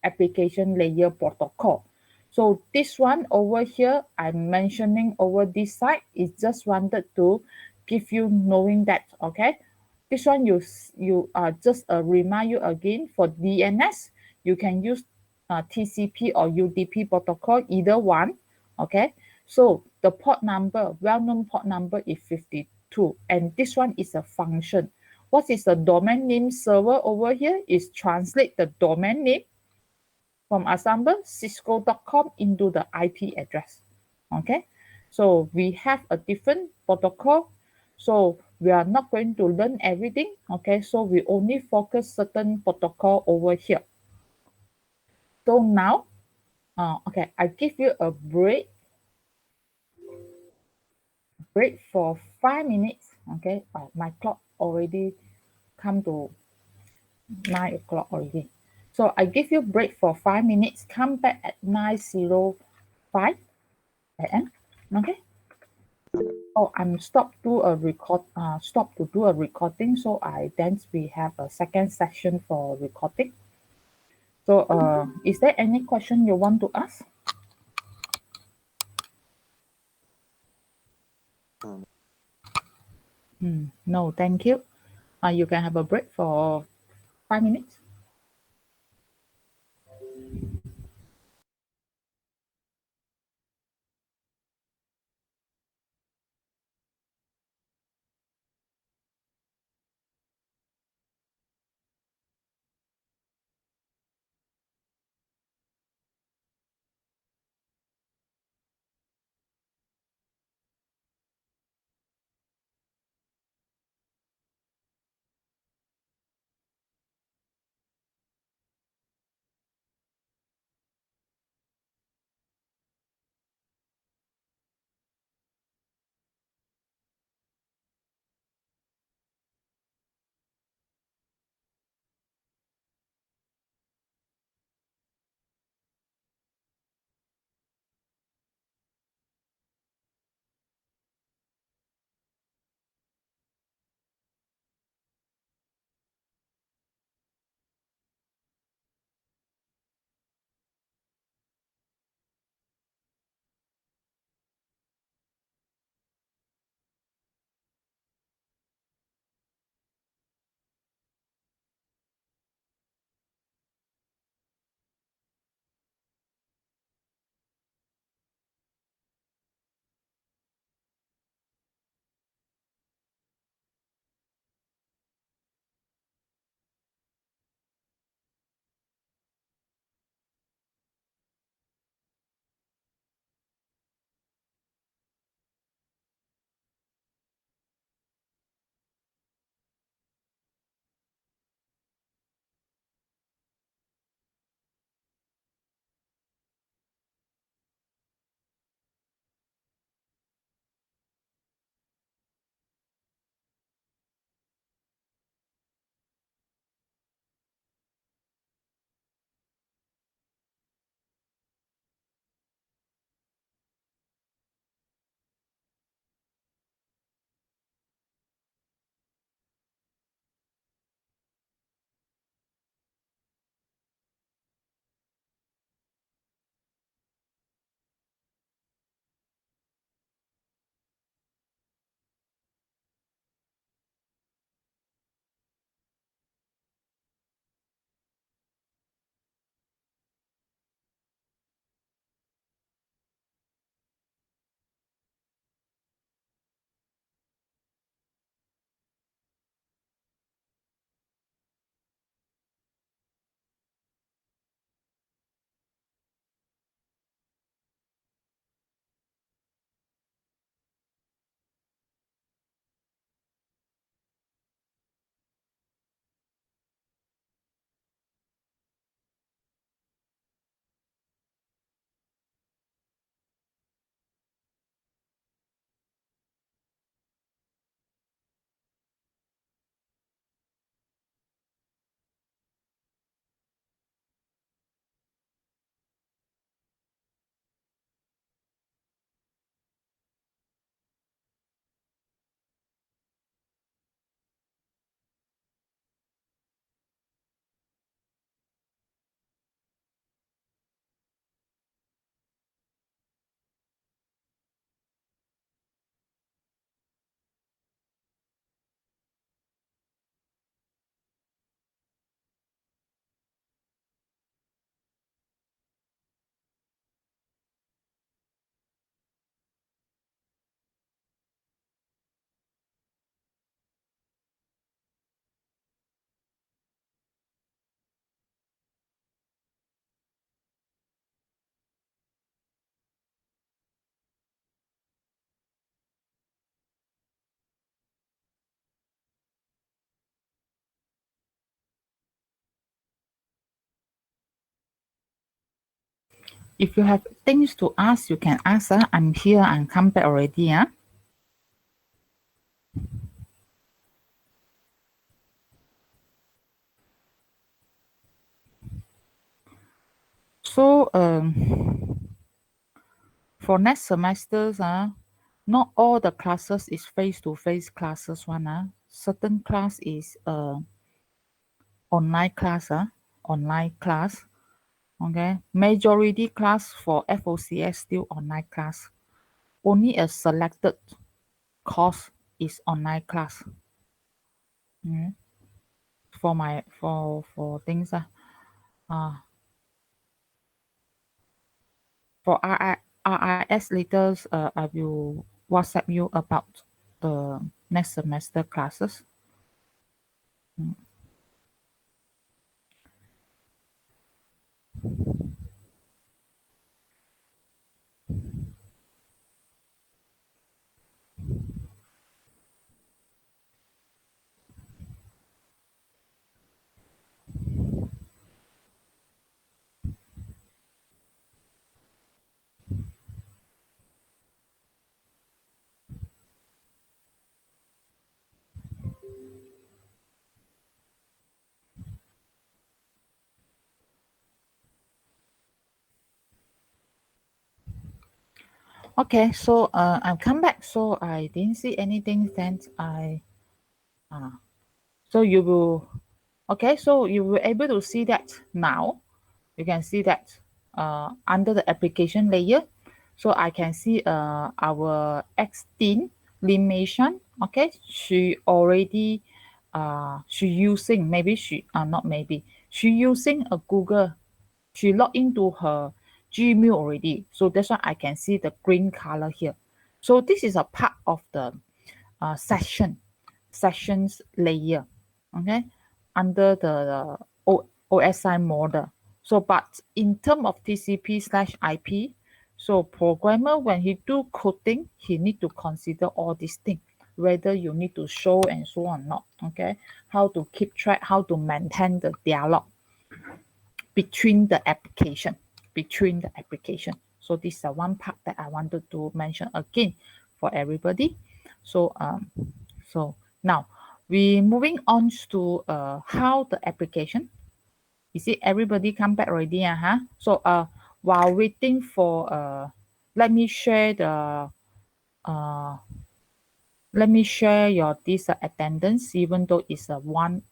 application layer protocol. So this one over here, I'm mentioning over this side is just wanted to give you knowing that, okay, this one you just remind you again for DNS, you can use TCP or UDP protocol, either one, okay. So the port number, well-known port number is 52, and this one is a function. What is the domain name server over here? Is translate the domain name from example cisco.com into the IP address. Okay, so we have a different protocol. So we are not going to learn everything. Okay, so we only focus certain protocol over here. So now, okay, I give you a break for 5 minutes. Okay, my clock already come to 9 o'clock already. So I give you break for 5 minutes. Come back at 9:05 a.m. Okay. Oh, I'm stop to a record. Stop to do a recording. So I then we have a second section for recording. So is there any question you want to ask? No, thank you. You can have a break for 5 minutes. If you have things to ask, you can ask. I'm here and come back already. So for next semesters, not all the classes is face-to-face classes one. Certain class is online class. Online class. Okay. Majority class for FOCS still online class. Only a selected course is online class. For my for things for RIS later I will WhatsApp you about the next semester classes. Okay, so I've come back, so I didn't see anything. Then so you will okay, so you will able to see that now. You can see that under the application layer. So I can see our X-teen Limation. Okay, she already she using maybe she not maybe she using a Google. She logged into her Gmail already. So that's why I can see the green color here. So this is a part of the sessions layer. Okay, under the OSI model. So, but in terms of TCP/IP, so programmer when he do coding, he need to consider all these things, whether you need to show and so on or not. Okay, how to keep track, how to maintain the dialogue between the application, So this is one part that I wanted to mention again for everybody. So so now we moving on to how the application. You see everybody come back already, So while waiting for let me share the uh let me share your this attendance, even though it's one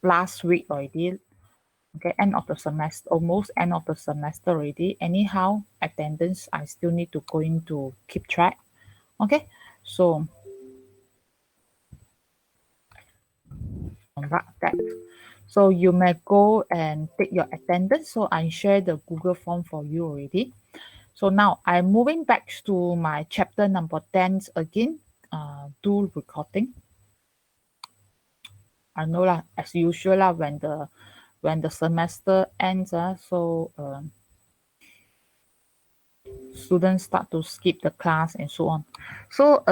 last week already. Okay, end of the semester, almost end of the semester already. Anyhow, attendance I still need to going to keep track. Okay, so that. So you may go and take your attendance. So I share the Google form for you already. So now I'm moving back to my chapter number 10 again. Do recording. I know lah, as usual lah, when the semester ends, students start to skip the class and so on. So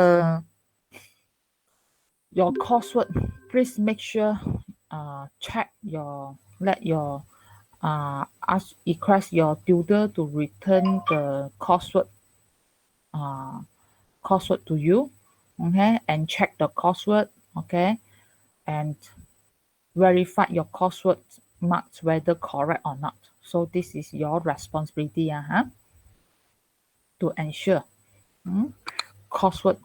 your coursework, please make sure check your let your ask request your tutor to return the coursework to you, okay, and check the coursework, okay, and verify your coursework marks whether correct or not. So this is your responsibility, to ensure coursework.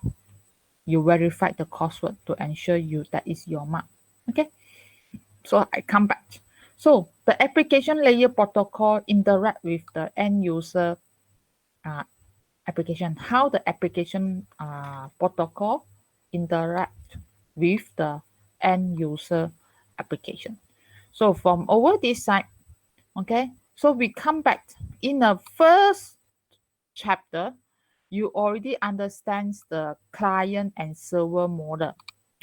You verify the coursework to ensure you that is your mark. Okay. So I come back. So the application layer protocol interact with the end user application. How the application protocol interact with the end user application. So from over this side, okay, so we come back in the first chapter, you already understand the client and server model,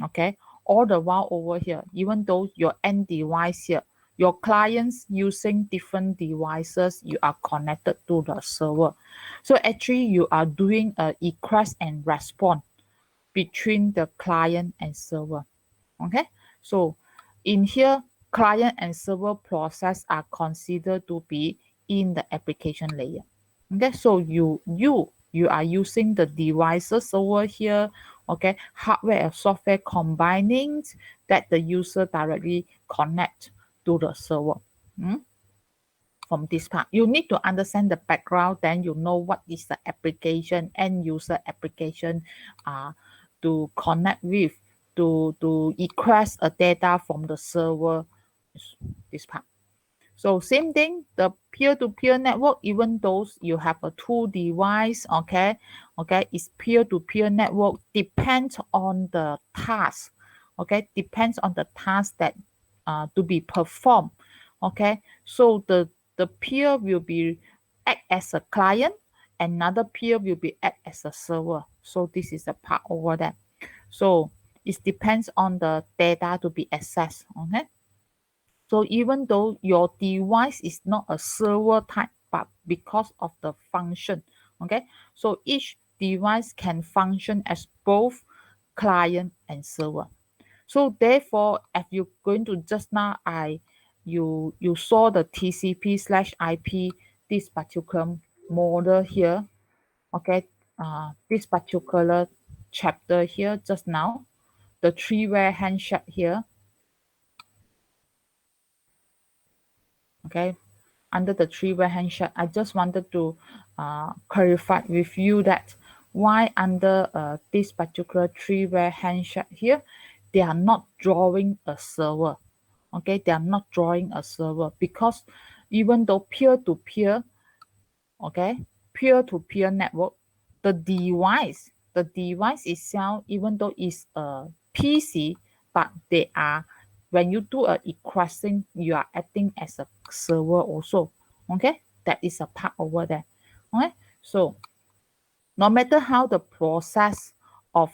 okay, all the while over here, even though your end device here, your clients using different devices, you are connected to the server. So actually you are doing a request and response between the client and server. Okay, so in here, client and server process are considered to be in the application layer. Okay, so you are using the devices over here, okay, hardware and software combining that the user directly connect to the server. From this part, you need to understand the background, then you know what is the application, end user application, to connect with, to request a data from the server. This part. So same thing, the peer-to-peer network, even though you have a two device, okay, it's peer-to-peer network, depends on the task, okay, depends on the task that to be performed, okay. So the peer will be act as a client, another peer will be act as a server. So this is the part over there. So it depends on the data to be accessed, okay. So even though your device is not a server type, but because of the function, okay? So each device can function as both client and server. So therefore, if you're going to just now, you saw the TCP/IP, this particular model here, okay? This particular chapter here just now, the three-way handshake here, okay, under the three-way handshake, I just wanted to clarify with you that why under this particular three-way handshake here, they are not drawing a server. Okay, they are not drawing a server because even though peer-to-peer, okay, peer-to-peer network, the device itself, even though it's a PC, but they are, when you do a requesting, you are acting as a server also. Okay, that is a part over there. Okay, so no matter how of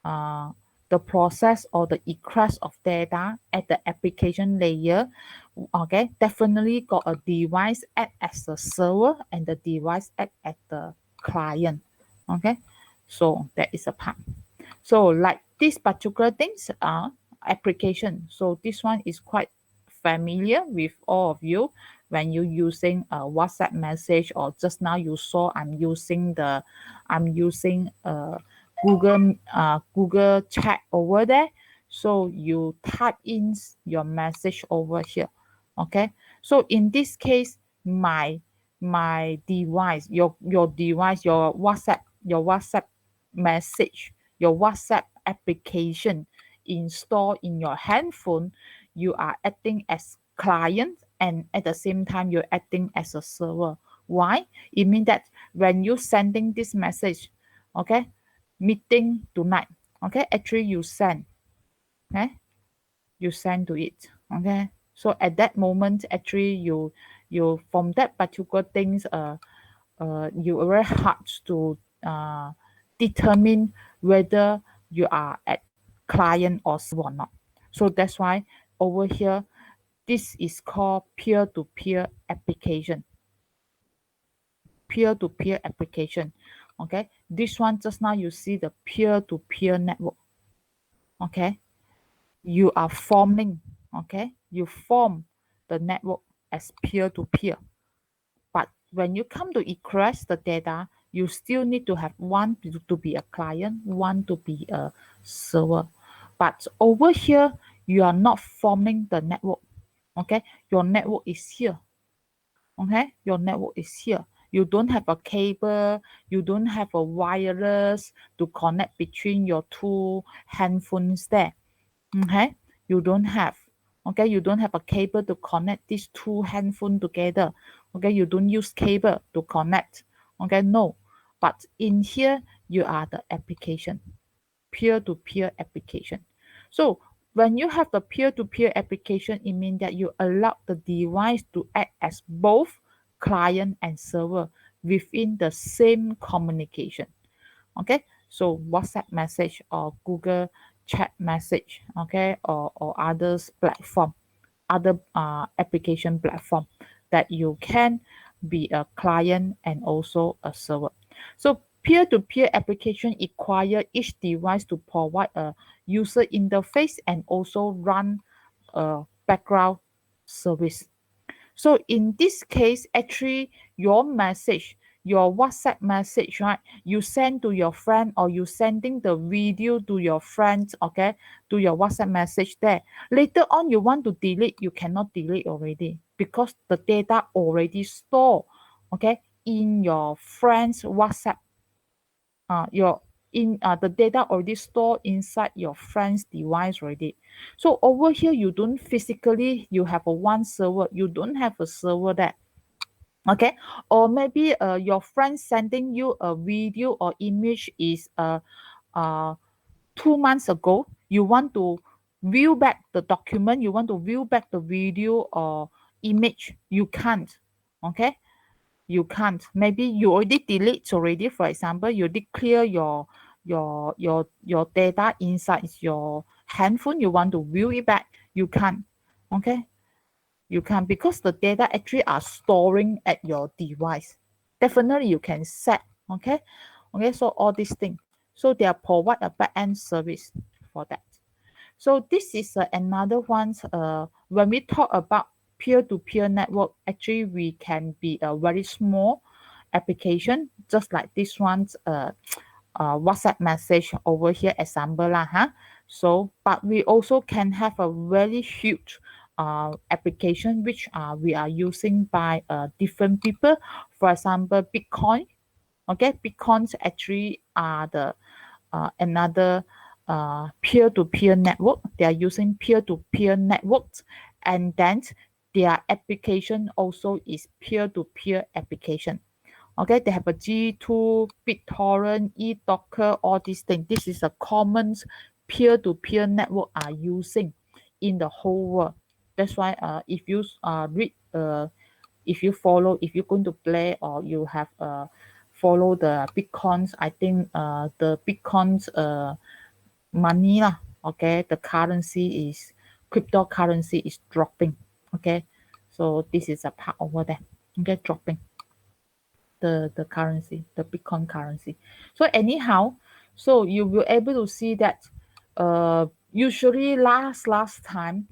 uh, the process or the request of data at the application layer, okay, definitely got a device act as a server and the device act as the client. Okay, so that is a part. So like this particular things are application. So this one is quite familiar with all of you when you're using a WhatsApp message, or just now you saw I'm using Google chat over there. So you type in your message over here. Okay. So in this case, my device, your device, your WhatsApp message, your WhatsApp application installed in your handphone, you are acting as client and at the same time you're acting as a server. Why? It means that when you sending this message, okay, meeting tonight, okay, actually you send, okay, you send to it, okay. So at that moment, actually you from that particular things, you are very hard to determine whether you are at client or server or not. So that's why over here, this is called peer-to-peer application. Peer-to-peer application. Okay. This one just now you see the peer-to-peer network. Okay. You are forming. Okay. You form the network as peer-to-peer. But when you come to request the data, you still need to have one to be a client, one to be a server. But over here, you are not forming the network. Okay, your network is here. Okay, your network is here. You don't have a cable, you don't have a wireless to connect between your two handphones there. Okay, you don't have. Okay, you don't have a cable to connect these two handphones together. Okay, you don't use cable to connect. Okay, no. But in here, you are the application, peer-to-peer application. So when you have the peer-to-peer application, it means that you allow the device to act as both client and server within the same communication. Okay, so WhatsApp message or Google chat message, okay, or others platform, other application platform that you can be a client and also a server. So peer-to-peer application require each device to provide a user interface and also run a background service. So in this case, actually, your message, your WhatsApp message, right? You send to your friend or you sending the video to your friends, okay, to your WhatsApp message there. Later on, you want to delete, you cannot delete already because the data already stored, okay, in your friend's WhatsApp. Your in the data already stored inside your friend's device already. So over here, you don't physically you have a one server. You don't have a server there. Okay, or maybe your friend sending you a video or image is uh 2 months ago. You want to view back the document, you want to view back the video or image, you can't. Okay, you can't. Maybe you already delete already. For example, you did clear your data inside your handphone, you want to view it back, you can't. Okay, you can, because the data actually are storing at your device. Definitely you can set. Okay, okay, so all these things, so they are provide a back-end service for that. So this is another one. When we talk about peer-to-peer network, actually we can be a very small application, just like this one's WhatsApp message over here example lah, huh? So, but we also can have a very huge application which we are using by different people. For example, Bitcoin. Okay, Bitcoins actually are the another peer-to-peer network. They are using peer-to-peer networks, and then their application also is peer-to-peer application. Okay, they have a G2, BitTorrent, eDocker, all these things. This is a common peer-to-peer network are using in the whole world. That's why if you read if you follow, if you're going to play or you have follow the Bitcoins, I think the Bitcoins money lah, okay, the currency is cryptocurrency is dropping. Okay, so this is a part over there. Okay, dropping the currency, the Bitcoin currency. So anyhow, so you will able to see that usually last time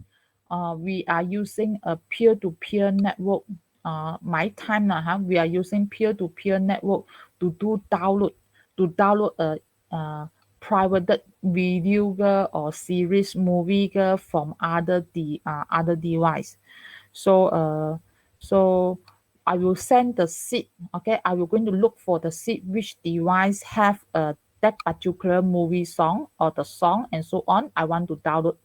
we are using a peer-to-peer network. My time now, huh? We are using peer-to-peer network to do download, to download a private video or series movie from other device. So so I will send the seed. Okay, I will going to look for the seed which device have that particular movie song or the song and so on. I want to download.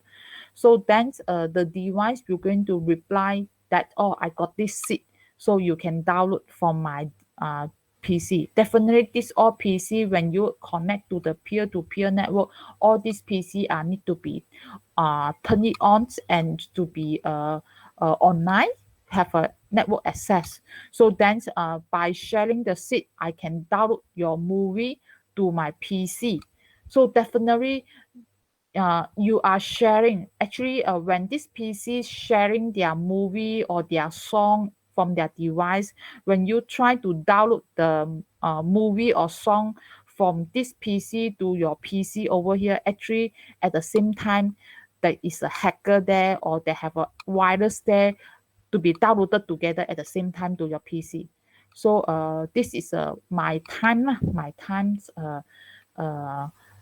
So then the device will going to reply that, oh, I got this seed, so you can download from my PC. Definitely this all PC, when you connect to the peer-to-peer network, all these PC need to be turn it on and to be online, have a network access. So then by sharing the seed, I can download your movie to my PC. So definitely you are sharing. Actually, when this PC is sharing their movie or their song from their device, when you try to download the movie or song from this PC to your PC over here, actually at the same time, there is a hacker there or they have a virus there to be downloaded together at the same time to your PC. So this is my time, my times.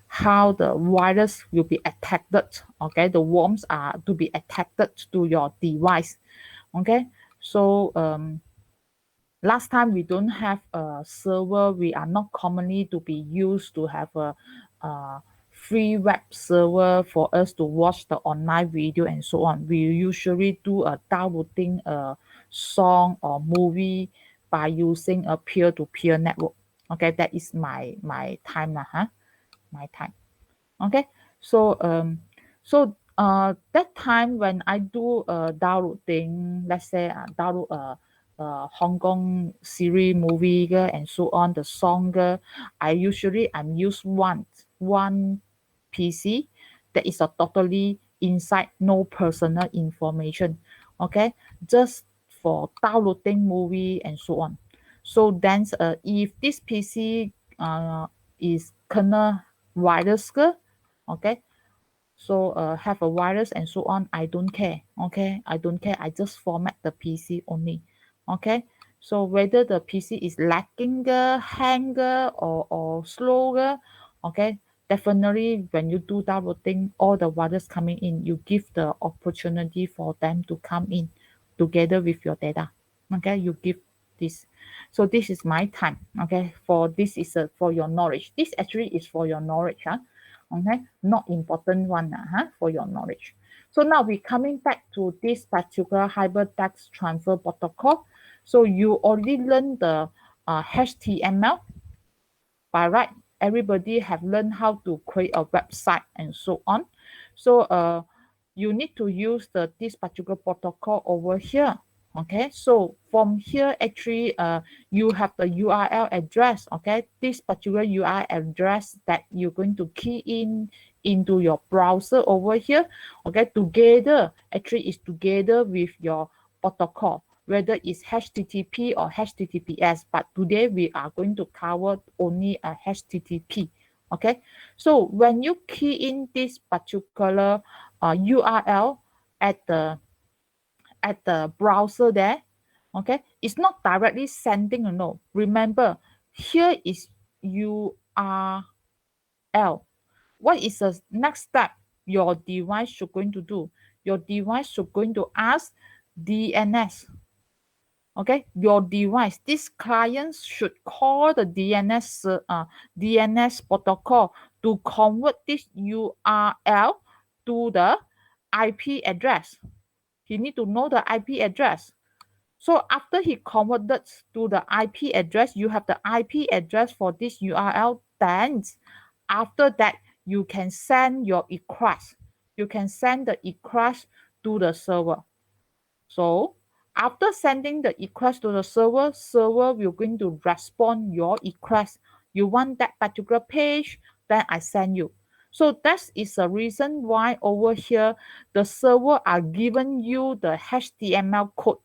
How the virus will be attacked. Okay, the worms are to be attacked to your device. Okay, so last time we don't have a server. We are not commonly to be used to have a free web server for us to watch the online video and so on. We usually do a downloading a song or movie by using a peer-to-peer network. Okay, that is my time lah, huh? My time. Okay, so that time when I do downloading, let's say download a Hong Kong series movie and so on, the song I usually I'm use one PC that is a totally inside, no personal information. Okay, just for downloading movie and so on. So then if this PC is kena virus okay, so have a virus and so on, I don't care. Okay, I don't care, I just format the PC only. Okay, So whether the PC is lagging, hanger, or slower, okay, definitely when you do downloading, all the virus coming in, you give the opportunity for them to come in together with your data. Okay, you give this. So this is my time. Okay, for this is for your knowledge. This actually is for your knowledge, huh? Okay, not important one, huh? For your knowledge. So now we coming back to this particular hypertext transfer protocol. So you already learned the HTML. By right, everybody have learned how to create a website and so on. So you need to use this particular protocol over here. Okay, so from here actually you have the URL address. Okay, this particular URL address that you're going to key in into your browser over here. Okay, together actually is together with your protocol, whether it's HTTP or HTTPS, but today we are going to cover only a HTTP. Okay, so when you key in this particular URL at the browser there, okay, it's not directly sending, no. Remember, here is URL. What is the next step your device should going to do? Your device should going to ask DNS. Okay, your device, this client should call the DNS protocol to convert this URL to the IP address. He need to know the IP address. So after he converted to the IP address, you have the IP address for this URL. Then after that, you can send your request. You can send the request to the server. So after sending the request to the server will going to respond your request. You want that particular page, then I send you. So that is the reason why over here the server are giving you the HTML code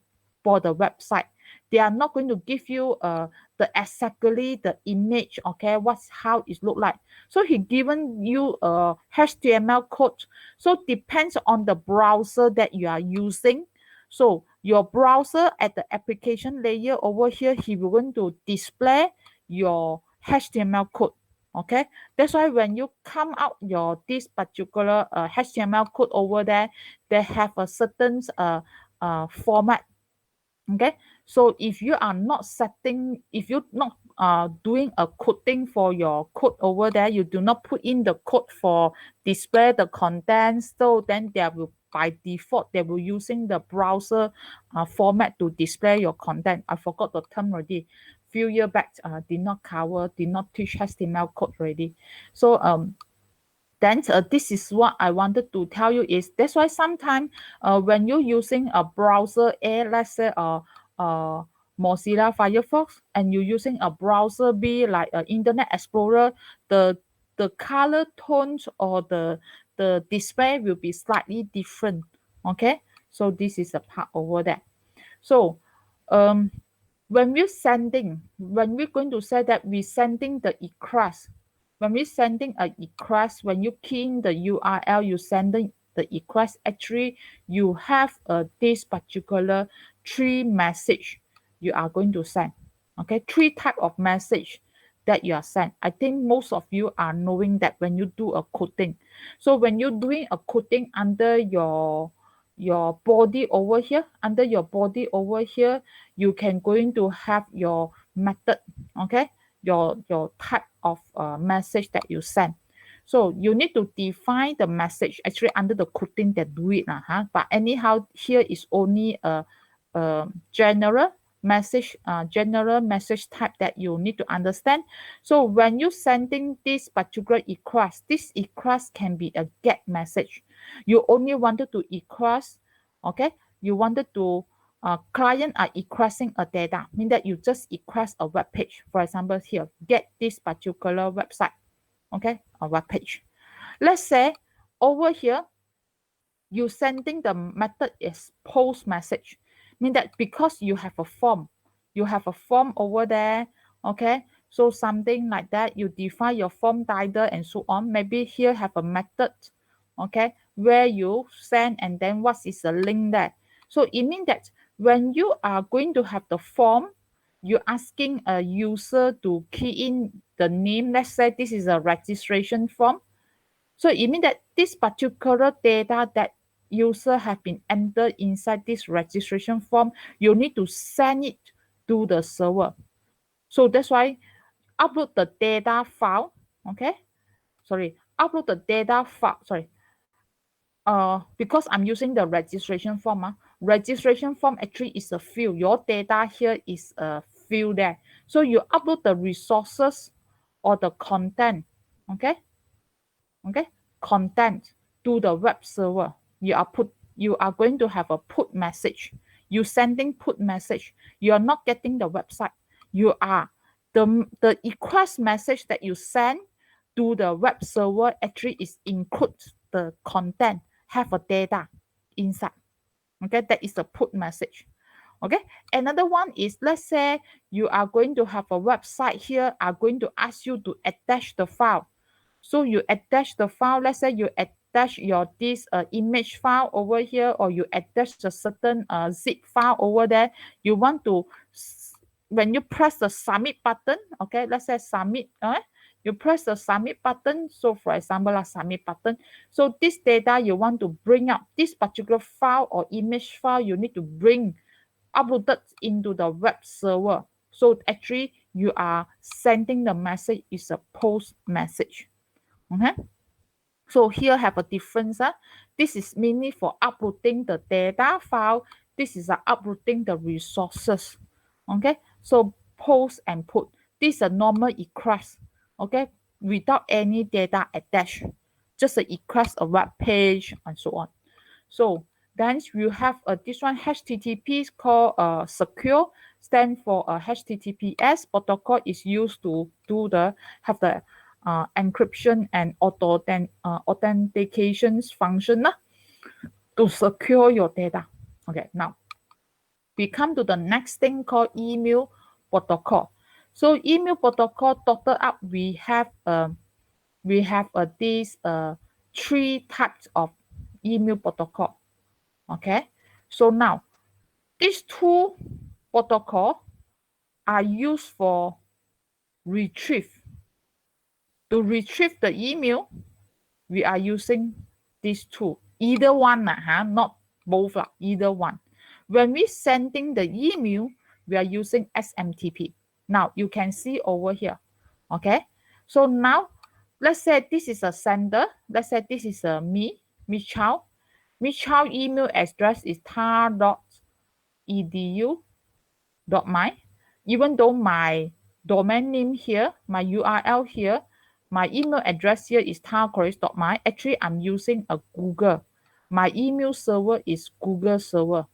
for the website. They are not going to give you the exactly the image, okay, what's how it look like. So he given you a HTML code. So depends on the browser that you are using. So your browser at the application layer over here, he will going to display your HTML code. Okay, that's why when you come out your this particular HTML code over there, they have a certain format. Okay, so if you are not setting, if you're not doing a coding for your code over there, you do not put in the code for display the content, so then they will by default they will using the browser format to display your content. I forgot the term already. Few years back did not cover, did not teach HTML code already. So then this is what I wanted to tell you is that's why sometimes when you're using a browser A, let's say Mozilla Firefox, and you're using a browser B like Internet Explorer, the color tones or the display will be slightly different. Okay, so this is a part over there. So um, when we're going to say that we're sending the request, when we're sending a request, when you key in the URL, you sending the request, actually you have this particular three message you are going to send. Okay, three type of message that you are sent. I think most of you are knowing that when you do a coding. So when you're doing a coding under your body over here, under your body over here, you can going to have your method, okay, your type of message that you send. So you need to define the message actually under the coding that do it, but anyhow here is only a general message type that you need to understand. So when you sending this particular request, this request can be a get message. You only wanted to request, okay, you wanted to client are requesting a data, mean that you just request a web page. For example, here, get this particular website, okay, a web page. Let's say over here, you sending the method is post message, mean that because you have a form over there, okay, so something like that, you define your form title and so on. Maybe here have a method, okay, where you send and then what is the link there. So it means that when you are going to have the form, you're asking a user to key in the name. Let's say this is a registration form. So it means that this particular data that user have been entered inside this registration form, you need to send it to the server. So that's why upload the data file, okay? Upload the data file, because I'm using the registration form. Registration form actually is a field. Your data here is a field there. So you upload the resources or the content, okay? Content to the web server. You are going to have a put message. You sending put message. You are not getting the website. You are the request message that you send to the web server actually is includes the content, have a data inside. Okay, that is the put message. Okay, another one is, let's say you are going to have a website here, are going to ask you to attach the file. So you attach the file. Let's say you attach your this image file over here, or you attach a certain zip file over there. You want to, when you press the submit button, okay, let's say submit, you press the submit button. So for example, a submit button. So this data you want to bring up, this particular file or image file, you need to bring uploaded into the web server. So actually you are sending the message is a post message. Okay. So here have a difference. This is mainly for uploading the data file. This is uploading the resources. Okay. So post and put. This is a normal request. Okay. Without any data attached. Just a request, a web page, and so on. So then you have this one HTTP is called secure, stand for HTTPS protocol is used to do the have the encryption and authentications function to secure your data. Okay, now we come to the next thing called email protocol. So email protocol total up we have these three types of email protocol. Okay, so now these two protocol are used for retrieve. To retrieve the email, we are using these two. Either one, not both, either one. When we sending the email, we are using SMTP. Now you can see over here. Okay, so now let's say this is a sender. Let's say this is a me Chow. Me Chow email address is tar.edu.my. Even though my domain name here, my URL here, my email address here is tarcourage.my. Actually, I'm using a Google. My email server is Google server.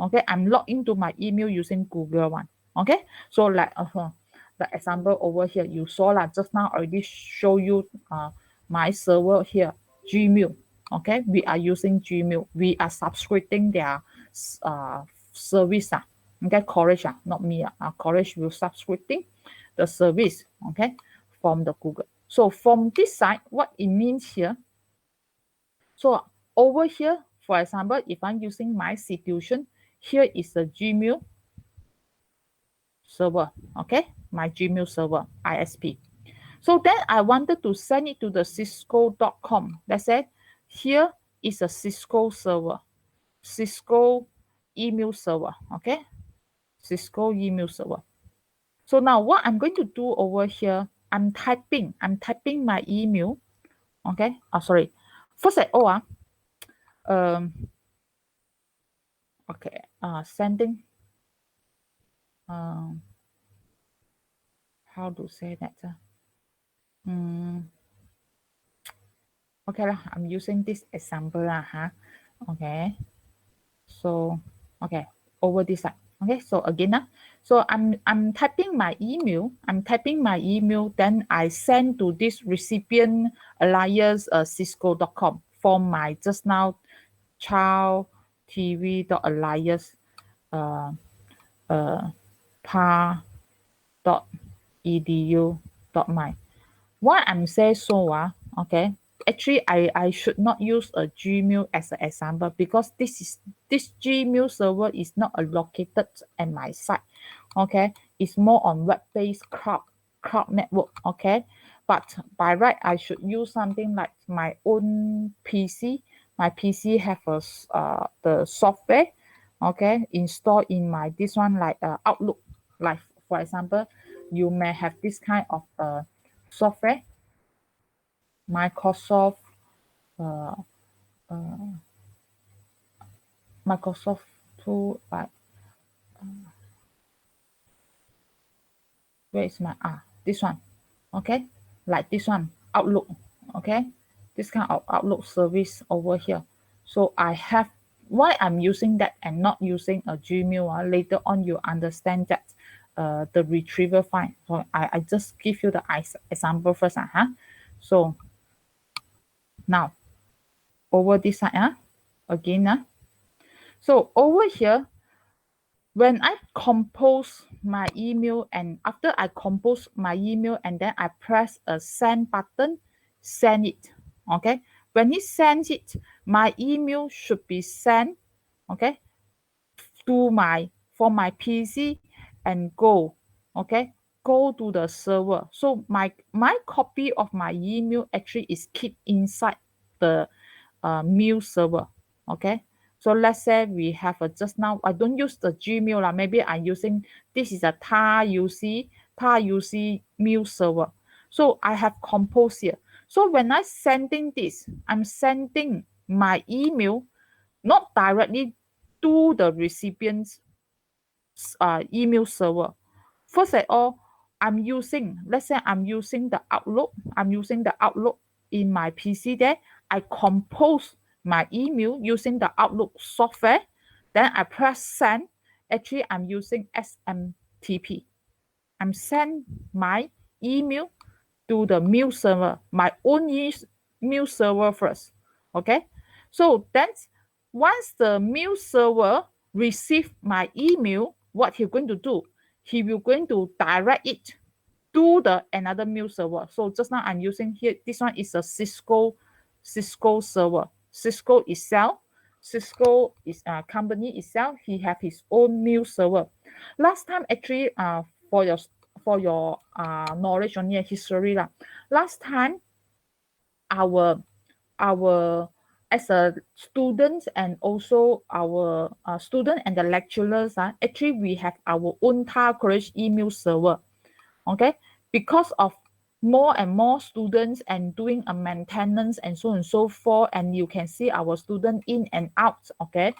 Okay, I'm logged into my email using Google one. Okay, so like the example over here, you saw just now already show you my server here, Gmail. Okay, we are using Gmail. We are subscribing their service. Okay, Courage, not me. Courage will subscribing the service. Okay, from the Google. So from this side, what it means here. So over here, for example, if I'm using my situation, here is the Gmail server. Okay, my Gmail server, ISP. So then I wanted to send it to the cisco.com. Let's say here is a Cisco server, Cisco email server. Okay, Cisco email server. So now what I'm going to do over here, I'm typing my email. Okay, sorry. First of all, okay, sending, how to say that? Okay, I'm using this example. Okay, so okay, over this side. Okay, so again, so I'm typing my email. Then I send to this recipient alias cisco.com for my just now child tv.alias par.edu.my. Why I'm saying so, okay, actually I should not use a Gmail as an example because this Gmail server is not located at my site. Okay, is more on web-based cloud network, okay? But by right, I should use something like my own PC. My PC have the software, okay, installed in my this one like Outlook. Like for example, you may have this kind of software, Microsoft uh, Microsoft tool like where is my this one, okay, like this one Outlook, okay, this kind of Outlook service over here. So I have why I'm using that and not using a Gmail. Later on you understand that the retrieval file. So I just give you the example first. So now over this side again. So over here, when I compose my email and after I compose my email and then I press a send button, send it. Okay. When he sends it, my email should be sent, okay, to my PC and okay, go to the server. So my copy of my email actually is kept inside the mail server. Okay. So let's say we have a just now, I don't use the Gmail lah. Maybe I'm using this is a TAR UC mail server. So I have compose here. So when I sending this, I'm sending my email not directly to the recipient's email server. First of all, let's say I'm using the Outlook. I'm using the Outlook in my PC there. I compose my email using the Outlook software. Then I press send. Actually, I'm using SMTP. I'm send my email to the mail server, my own mail server first. Okay. So then once the mail server receive my email, what he's going to do, he will going to direct it to the another mail server. So just now I'm using here, this one is a Cisco server. Cisco is a company itself. He have his own mail server. Last time actually, for your knowledge on your history lah. Last time, our our as a students and also our student and the lecturers actually we have our own Tar College email server. Okay, because of more and more students and doing a maintenance and so on and so forth, and you can see our student in and out. Okay,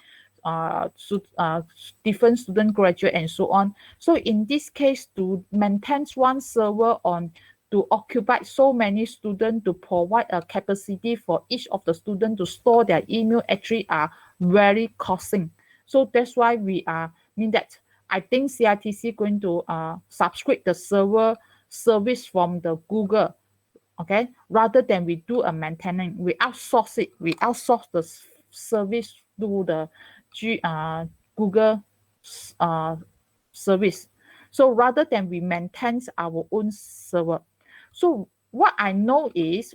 different student graduate and so on. So in this case, to maintain one server on to occupy so many students to provide a capacity for each of the students to store their email actually are very costing. So that's why we are mean that I think CITC going to subscribe the server service from the Google, okay, rather than we do a maintenance. We outsource it. We outsource the service to the Google service. So rather than we maintain our own server. So what I know is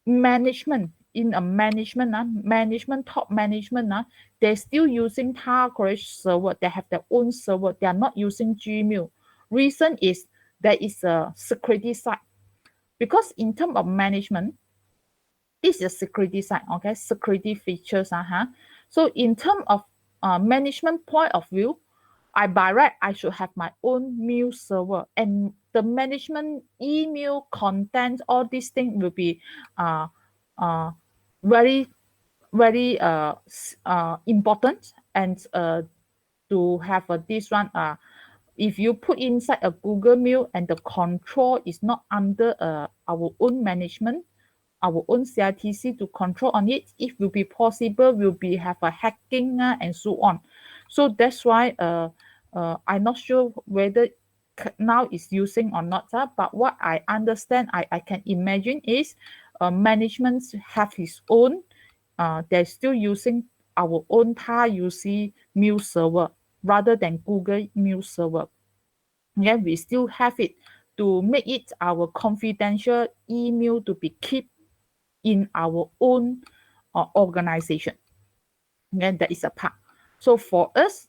management in a management top management they're still using Tar College server. They have their own server. They are not using Gmail. Reason is there is a security side because in terms of management, this is a security side. Okay, security features. So in terms of management point of view, by right I should have my own mail server and the management email content. All these things will be very very important and to have this one if you put inside a Google Mail and the control is not under our own management, our own CITC to control on it, it will be possible will be have a hacking and so on. So that's why I'm not sure whether now is using or not, but what I understand, I can imagine is management have his own, they're still using our own TAR-UC mail server rather than Google mail server. Yeah, we still have it to make it our confidential email to be kept in our own organization. Okay, that is a part. So for us,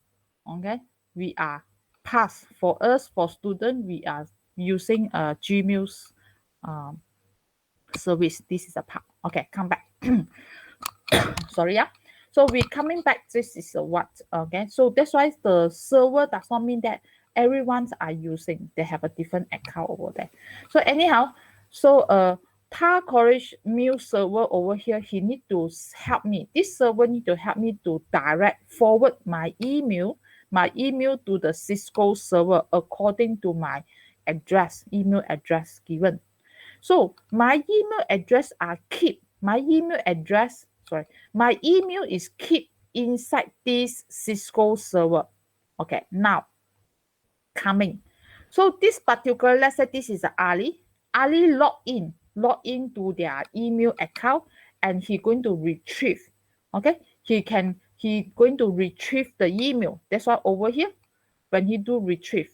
okay, we are past, for us, for student, we are using Gmail's service. This is a part. Okay, come back. Sorry, yeah. So we coming back. This is a what? Okay, so that's why the server does not mean that everyone's are using. They have a different account over there. So anyhow, so Tar College mail server over here, he need to help me. This server need to help me to direct forward my email to the Cisco server according to my email address given. So my email address are keep. My email is keep inside this Cisco server. Okay, now coming. So this particular, let's say this is Ali. Ali log into their email account, and he going to retrieve. Okay, he going to retrieve the email. That's why over here, when he do retrieve.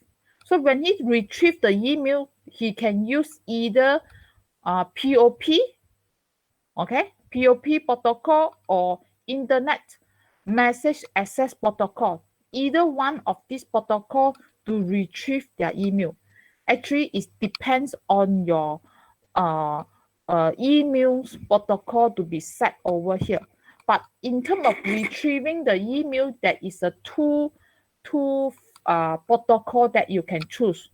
So when he retrieve the email, he can use either POP, okay, POP protocol or Internet Message Access Protocol. Either one of these protocol to retrieve their email. Actually, it depends on your email protocol to be set over here. But in terms of retrieving the email, there is a two protocol that you can choose.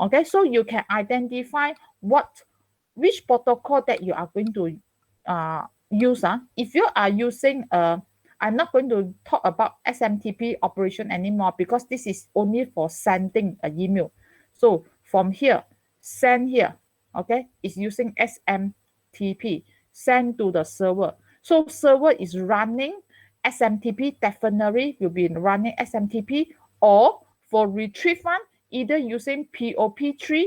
Okay, so you can identify which protocol that you are going to use. If you are using I'm not going to talk about SMTP operation anymore because this is only for sending an email. So from here, send here, okay, is using SMTP, send to the server. So server is running SMTP, definitely will be running SMTP, or for retrieve one, either using POP3,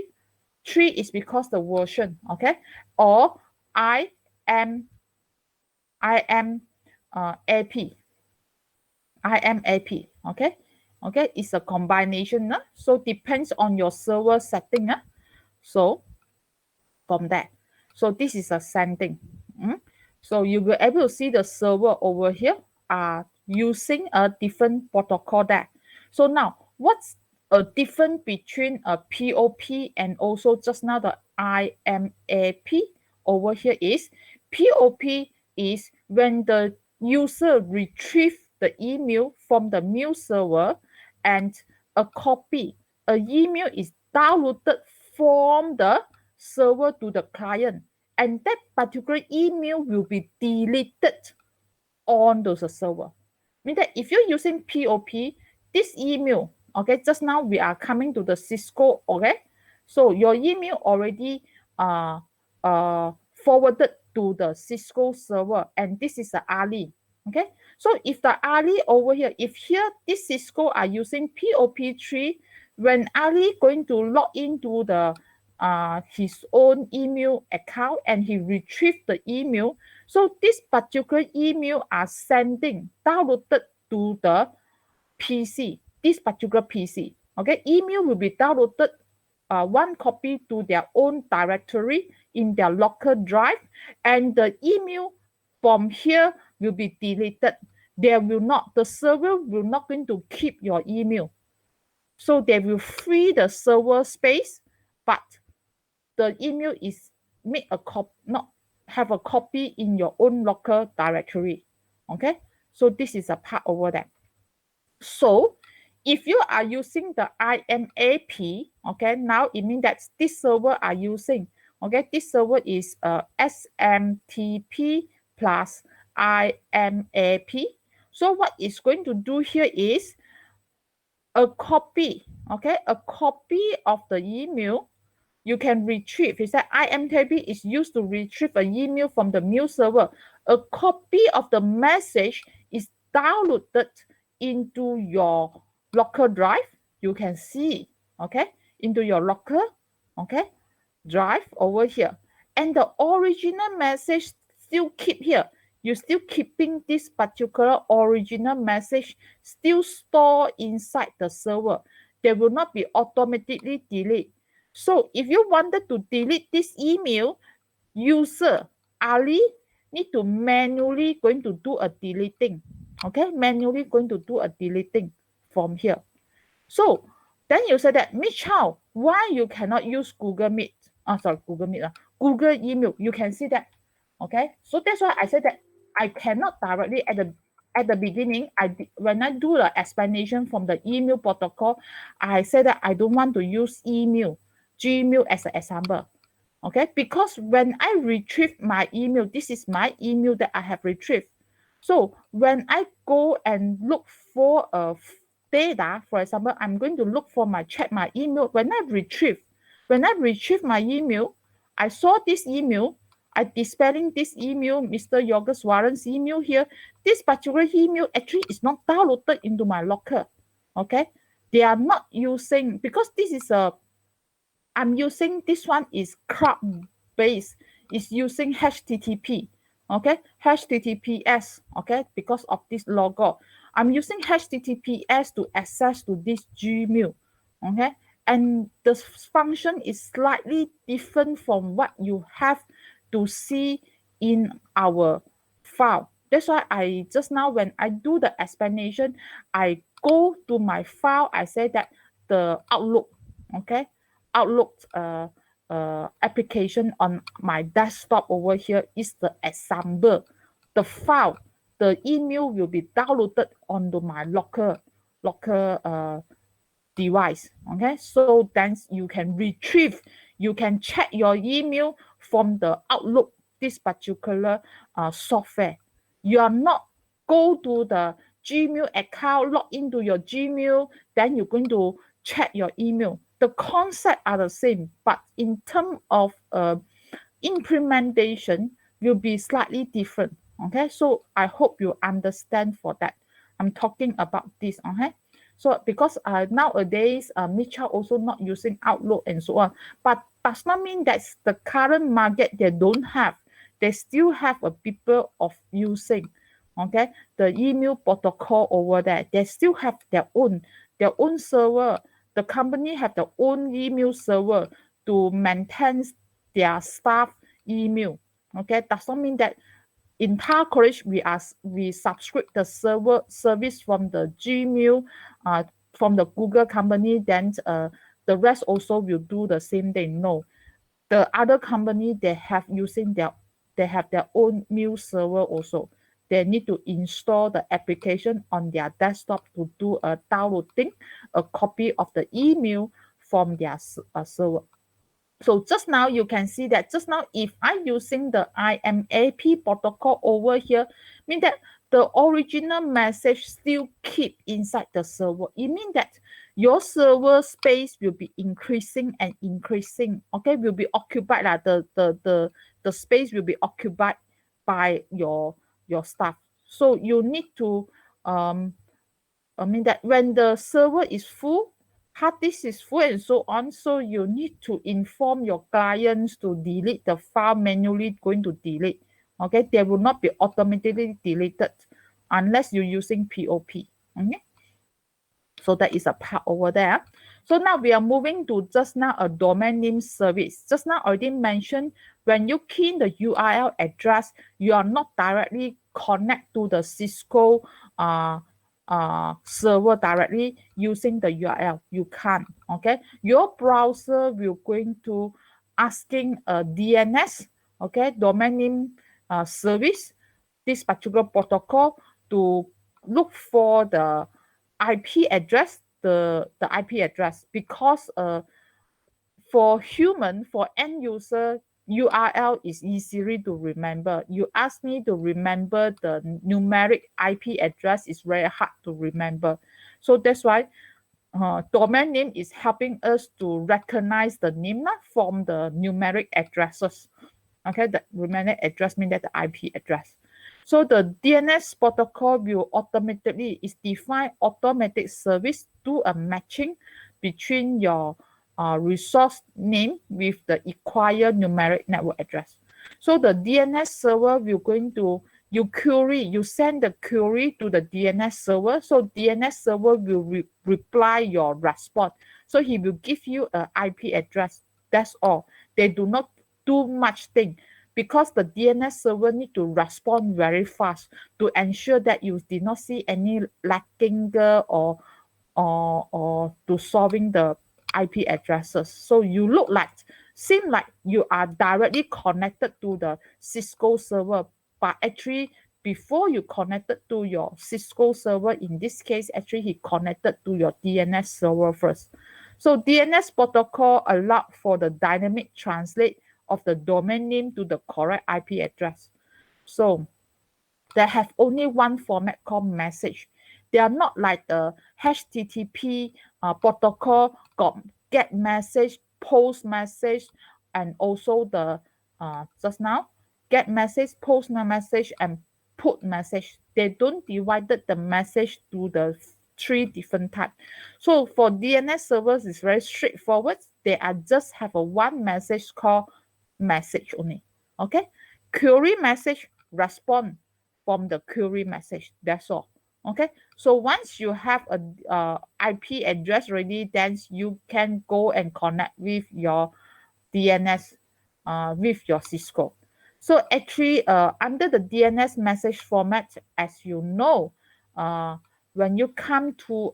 3 is because the version, okay, or IM AP, okay, it's a combination. So depends on your server setting. So from there, so this is a sending. So you will able to see the server over here are using a different protocol there. So now, what's a difference between a POP and also just now the IMAP over here is POP is when the user retrieve the email from the mail server and a email is downloaded from the server to the client, and that particular email will be deleted on those server. Mean that if you're using POP, this email, okay, just now we are coming to the Cisco, okay, so your email already forwarded to the Cisco server, and this is the Ali, okay. So if the Ali over here, if here this Cisco are using POP3, when Ali going to log into the his own email account and he retrieved the email, so this particular email are downloaded to the PC, this particular PC. Okay, email will be downloaded one copy to their own directory in their local drive, and the email from here will be deleted. The server will not going to keep your email. So they will free the server space, but the email is not have a copy in your own local directory. Okay, so this is a part over there. So if you are using the IMAP, okay, now it means that this server are using, okay, this server is SMTP plus IMAP. So what it's going to do here is a copy, okay, a copy of the email you can retrieve. It said IMTP is used to retrieve an email from the mail server. A copy of the message is downloaded into your local drive. You can see, okay, into your local, okay, drive over here. And the original message still keep here. You're still keeping this particular original message still stored inside the server. They will not be automatically deleted. So if you wanted to delete this email, user Ali need to manually going to do a deleting. Okay, manually going to do a deleting from here. So Then you say that, Miss Chow, why you cannot use Google Meet? Google Meet, Google email. You can see that. Okay, so that's why I said that I cannot directly at the beginning. When I do the explanation from the email protocol, I said that I don't want to use email, Gmail as an example. Okay, because when I retrieve my email, this is my email that I have retrieved. So when I go and look for a data, for example, I'm going to look for check my email. When I retrieve my email, I saw this email. I dispelling this email, Mr. Yorgos Warren's email here. This particular email actually is not downloaded into my locker. Okay, they are not using, because this is I'm using this one is cloud based, is using HTTP, okay, HTTPS, okay, because of this logo. I'm using HTTPS to access to this Gmail, okay, and the function is slightly different from what you have to see in our file. That's why I just now, when I do the explanation, I go to my file. I say that the Outlook, okay, Outlook application on my desktop over here is the example. The file, the email will be downloaded onto my locker device. Okay, so then you can retrieve, you can check your email from the Outlook, this particular software. You are not go to the Gmail account, log into your Gmail, then you're going to check your email. The concept are the same, but in terms of implementation will be slightly different. Okay, so I hope you understand for that. I'm talking about this. Okay, so because nowadays Micha also not using Outlook and so on, but does not mean that's the current market they don't have. They still have a people of using, okay, the email protocol over there. They still have their own server. The company have their own email server to maintain their staff email. Okay, does not mean that entire college we subscribe the server service from the Gmail, from the Google company. Then the rest also will do the same thing. No, the other company they have their own mail server also. They need to install the application on their desktop to do a downloading a copy of the email from their server. So just now you can see that just now if I'm using the IMAP protocol over here, mean that the original message still keep inside the server. It means that your server space will be increasing and increasing. Okay, will be occupied like the space will be occupied by your staff. So you need to that when the server is full, hard disk is full and so on, so you need to inform your clients to delete the file manually going to delete. Okay, they will not be automatically deleted unless you're using POP. Okay, so that is a part over there. So now we are moving to just now a domain name service. Just now I already mentioned when you key in the URL address, you are not directly connect to the Cisco server directly using the URL. You can't. Okay, your browser will going to asking a DNS, okay, domain name service, this particular protocol to look for the IP address, the IP address, because for human, for end user, URL is easily to remember. You ask me to remember the numeric IP address is very hard to remember. So that's why domain name is helping us to recognize the name from the numeric addresses. Okay, the numeric address means that the IP address. So the DNS protocol will automatically is define automatic service do a matching between your resource name with the acquired numeric network address. So the DNS server will going to you send the query to the DNS server. So DNS server will reply your response. So he will give you an IP address. That's all. They do not do much thing because the DNS server need to respond very fast to ensure that you did not see any lacking or or to solving the IP addresses. So you seem like you are directly connected to the Cisco server, but actually before you connected to your Cisco server, in this case, actually he connected to your DNS server first. So DNS protocol allowed for the dynamic translate of the domain name to the correct IP address. So they have only one format called message. They are not like the HTTP protocol, got get message, post message, and also the just now get message, post message, and put message. They don't divide the message to the three different types. So for DNS servers, it's very straightforward. They are just have a one message called message only. Okay, query message respond from the query message. That's all. Okay, so once you have a IP address ready, then you can go and connect with your DNS with your Cisco. So actually, under the DNS message format, as you know, when you come to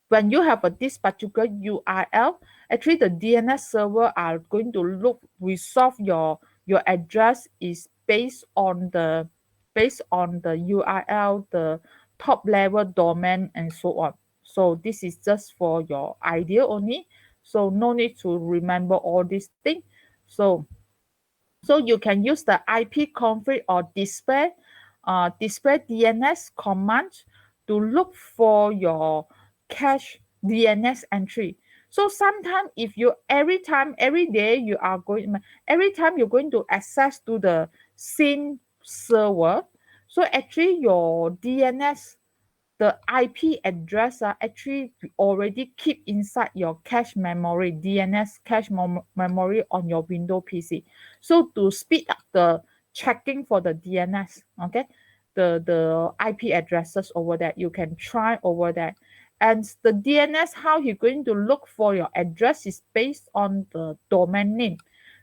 when you have this particular URL, actually the DNS server are going to resolve your address is based on the URL, the top level domain, and so on. So this is just for your idea only. So no need to remember all these things. So you can use the ipconfig or display DNS command to look for your cache DNS entry. So sometimes if you every day you are going every time you're going to access to the same server, so actually your DNS the IP address are actually already keep inside your cache memory, DNS cache memory on your Windows PC. So to speed up the checking for the DNS, okay, the IP addresses over there, you can try over there. And the DNS, how you're going to look for your address is based on the domain name.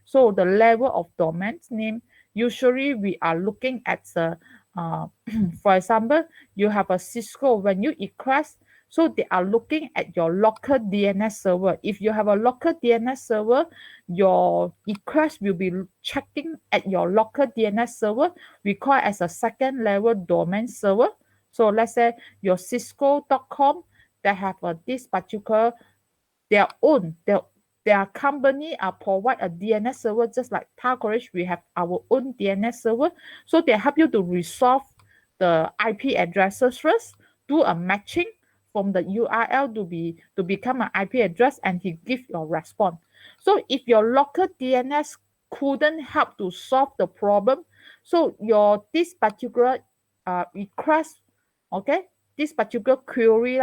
So the level of domain name, usually we are looking at the for example, you have a Cisco, when you request, so they are looking at your local DNS server. If you have a local DNS server, your request will be checking at your local DNS server, we call it as a second level domain server. So let's say your cisco.com, they have this particular their own their company provide a DNS server just like Target. We have our own DNS server, so they help you to resolve the IP addresses first, do a matching from the URL to become an IP address, and he give your response. So if your local DNS couldn't help to solve the problem, so your this particular request, okay, this particular query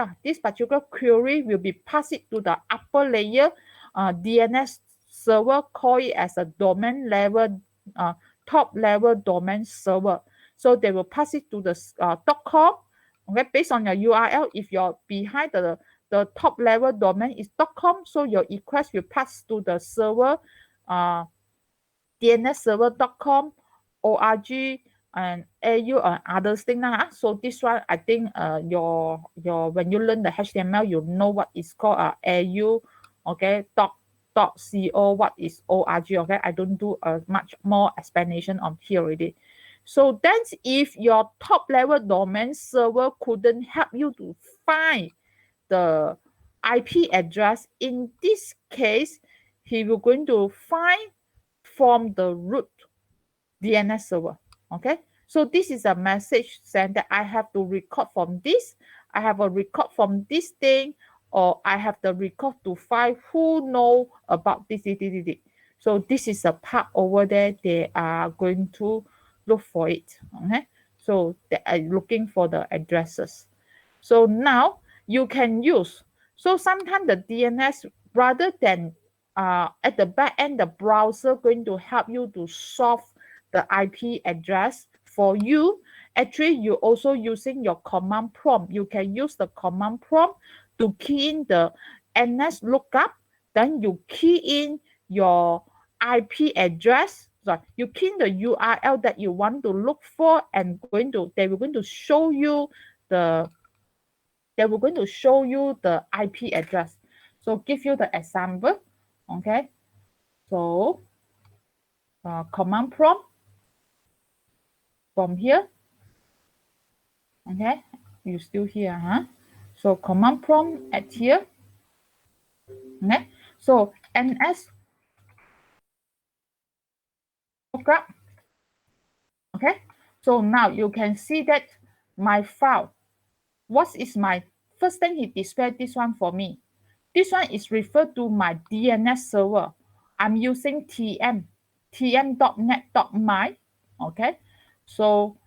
will be passed to the upper layer DNS server, call it as a domain level, top level domain server. So they will pass it to the .com. Okay, based on your URL, if you're behind the top level domain is .com, so your request will pass to the server dnsserver.com, org, and au and others thing now. So this one, I think your when you learn the HTML, you know what is called au, okay, .co, what is org, okay. I don't do much more explanation on here already. So then if your top level domain server couldn't help you to find the IP address, in this case, he will going to find from the root DNS server. Okay, so this is a message saying that I have to record from this, I have a record from this thing, or I have the record to find who know about this. So this is a part over there they are going to look for it. Okay, so they are looking for the addresses. So now you can use. So sometimes the DNS, rather than at the back end, the browser going to help you to solve the IP address for you. Actually, you also using your command prompt. You can use the command prompt to key in the NS lookup. Then you key in your IP address. So you key in the URL that you want to look for, and they will going to show you the they were going to show you the IP address. So give you the example. Okay. So command prompt from here. Okay. You still here, huh? So command prompt at here. Okay. So ns lookup. Okay. So now you can see that my file. What is my first thing? He displayed this one for me. This one is referred to my DNS server. I'm using tm.net.my. Okay. So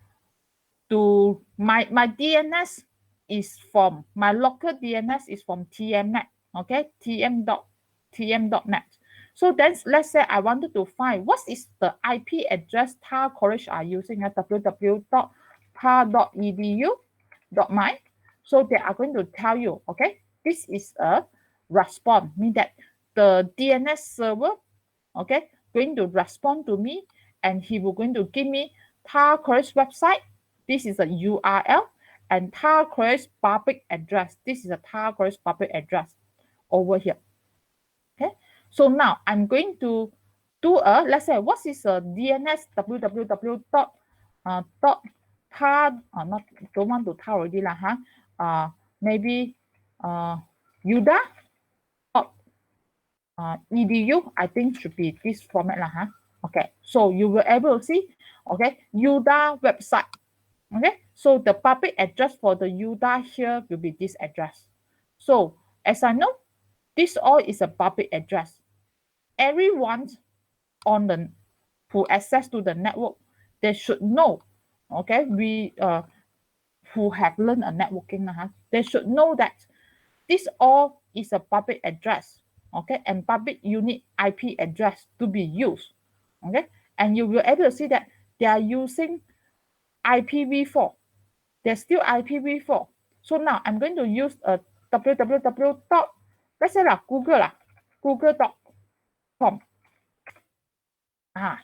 to my DNS is from my local DNS is from tmnet. Okay. tm.net. So then let's say I wanted to find what is the IP address TAR college are using at www.tar.edu.my. So they are going to tell you, okay, this is a response, mean that the DNS server, okay, going to respond to me, and he will going to give me TAR college website. This is a URL, and TAR college public address. This is a TAR college public address over here. Okay, so now I'm going to do a, let's say, what is a DNS www.tar, not, don't want to tar already lah, huh? Maybe uda edu, I think should be this format lah, huh? Okay, so you will able to see, okay, UDA website. Okay, so the public address for the UDA here will be this address. So as I know, this all is a public address. Everyone on the who access to the network, they should know. Okay, we who have learned a networking, they should know that this all is a public address. Okay, and public unit IP address to be used. Okay, and you will able to see that they are using IPv4. They're still IPv4. So now I'm going to use a www. Let's say google.com.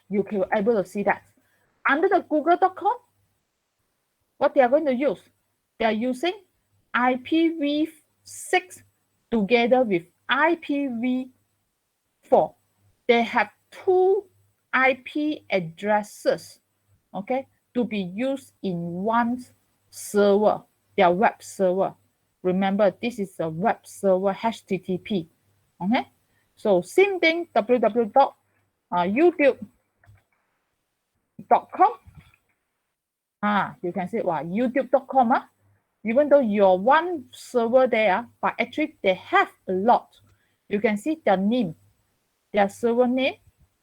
You can be able to see that. Under the google.com, what they are going to use? They are using IPv6 together with IPv4. They have two IP addresses, okay, to be used in one server, their web server. Remember, this is a web server, HTTP. Okay, so same thing, www.youtube.com. You can say, wow, youtube.com. Even though you're one server there, but actually they have a lot. You can see their name, their server name,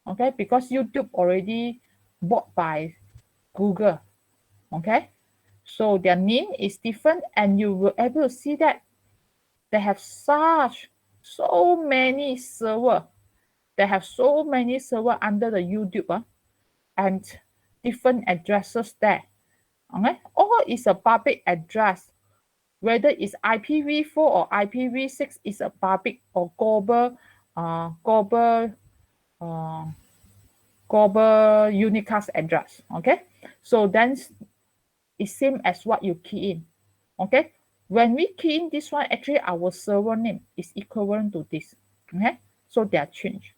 okay, because YouTube already bought by Google. Okay, so their name is different, and you will able to see that they have so many server. They have so many server under the YouTube and different addresses there. Okay, all is a public address. Whether it's IPv4 or IPv6 is a public or global unicast address. Okay, so then it's same as what you key in. Okay, when we key in this one, actually our server name is equivalent to this. Okay, so they are changed.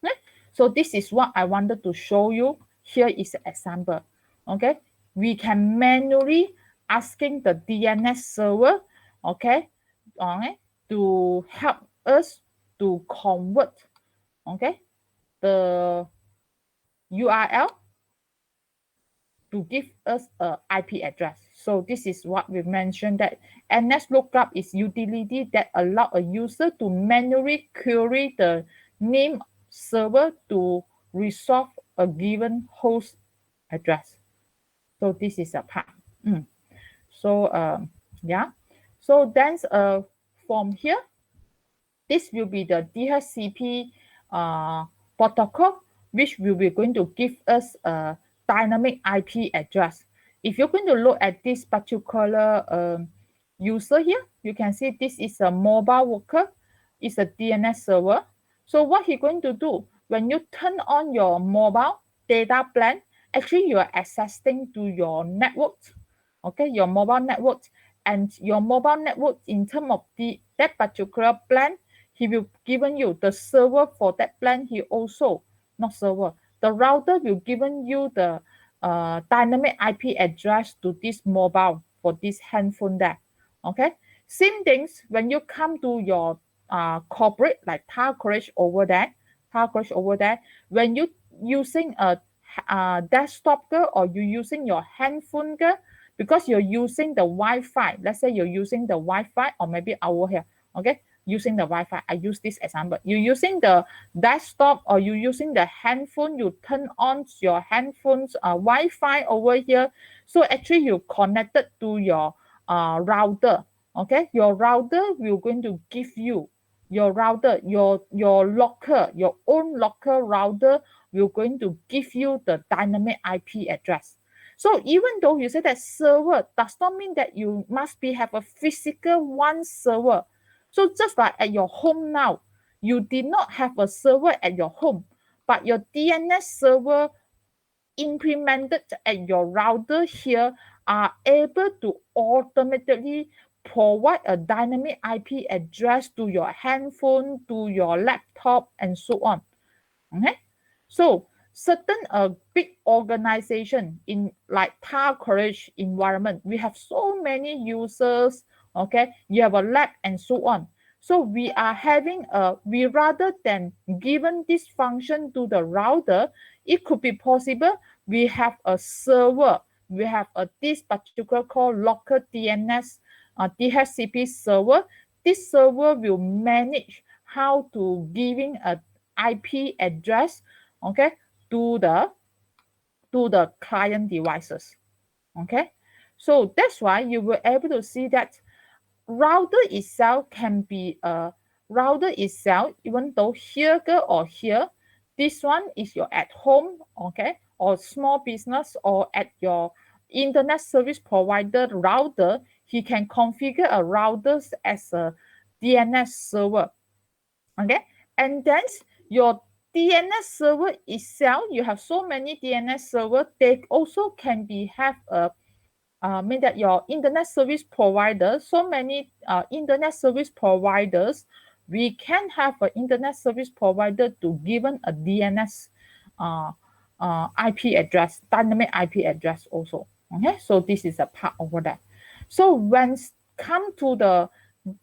Okay, so this is what I wanted to show you. Here is an example. Okay, we can manually asking the DNS server, okay, to help us to convert, okay, the URL to give us a IP address. So this is what we mentioned, that NS lookup is utility that allow a user to manually query the name server to resolve a given host address. So this is a part. So yeah. So then from here, this will be the DHCP protocol, which will be going to give us a dynamic IP address. If you're going to look at this particular user here, you can see this is a mobile worker. It's a DNS server. So what he's going to do, when you turn on your mobile data plan, actually you are accessing to your network, okay, your mobile network, and your mobile network in terms of that particular plan, he will given you the server for that plan. He also not server. The router will given you the dynamic IP address to this mobile for this handphone there. Okay. Same things when you come to your corporate like tower coverage over there, when you using a desktop or you using your handphone because you're using the Wi-Fi. Let's say you're using the Wi-Fi or maybe over here. Okay, using the Wi-Fi. I use this example. You're using the desktop or you're using the handphone. You turn on your handphone's Wi-Fi over here. So actually you connected to your router. Okay, your router will going to give you your router, your locker, your own locker router will going to give you the dynamic IP address. So even though you say that server does not mean that you must be have a physical one server. So just like at your home now, you did not have a server at your home, but your DNS server implemented at your router here are able to automatically provide a dynamic IP address to your handphone, to your laptop, and so on. Okay, so certain big organization in like tower coverage environment, we have so many users. Okay, you have a lab and so on. So we are having we rather than given this function to the router, it could be possible we have a server. We have this particular called local DNS DHCP server. This server will manage how to giving a IP address, okay, to the client devices. Okay, so that's why you will able to see that router itself can be a router itself, even though here or here, this one is your at home, okay, or small business or at your internet service provider router. He can configure a router as a DNS server. Okay, and then your DNS server itself, you have so many DNS server, they also can be have a mean that your internet service provider, so many internet service providers, we can have an internet service provider to given a DNS IP address, dynamic IP address also. Okay, so this is a part over there. So when come to the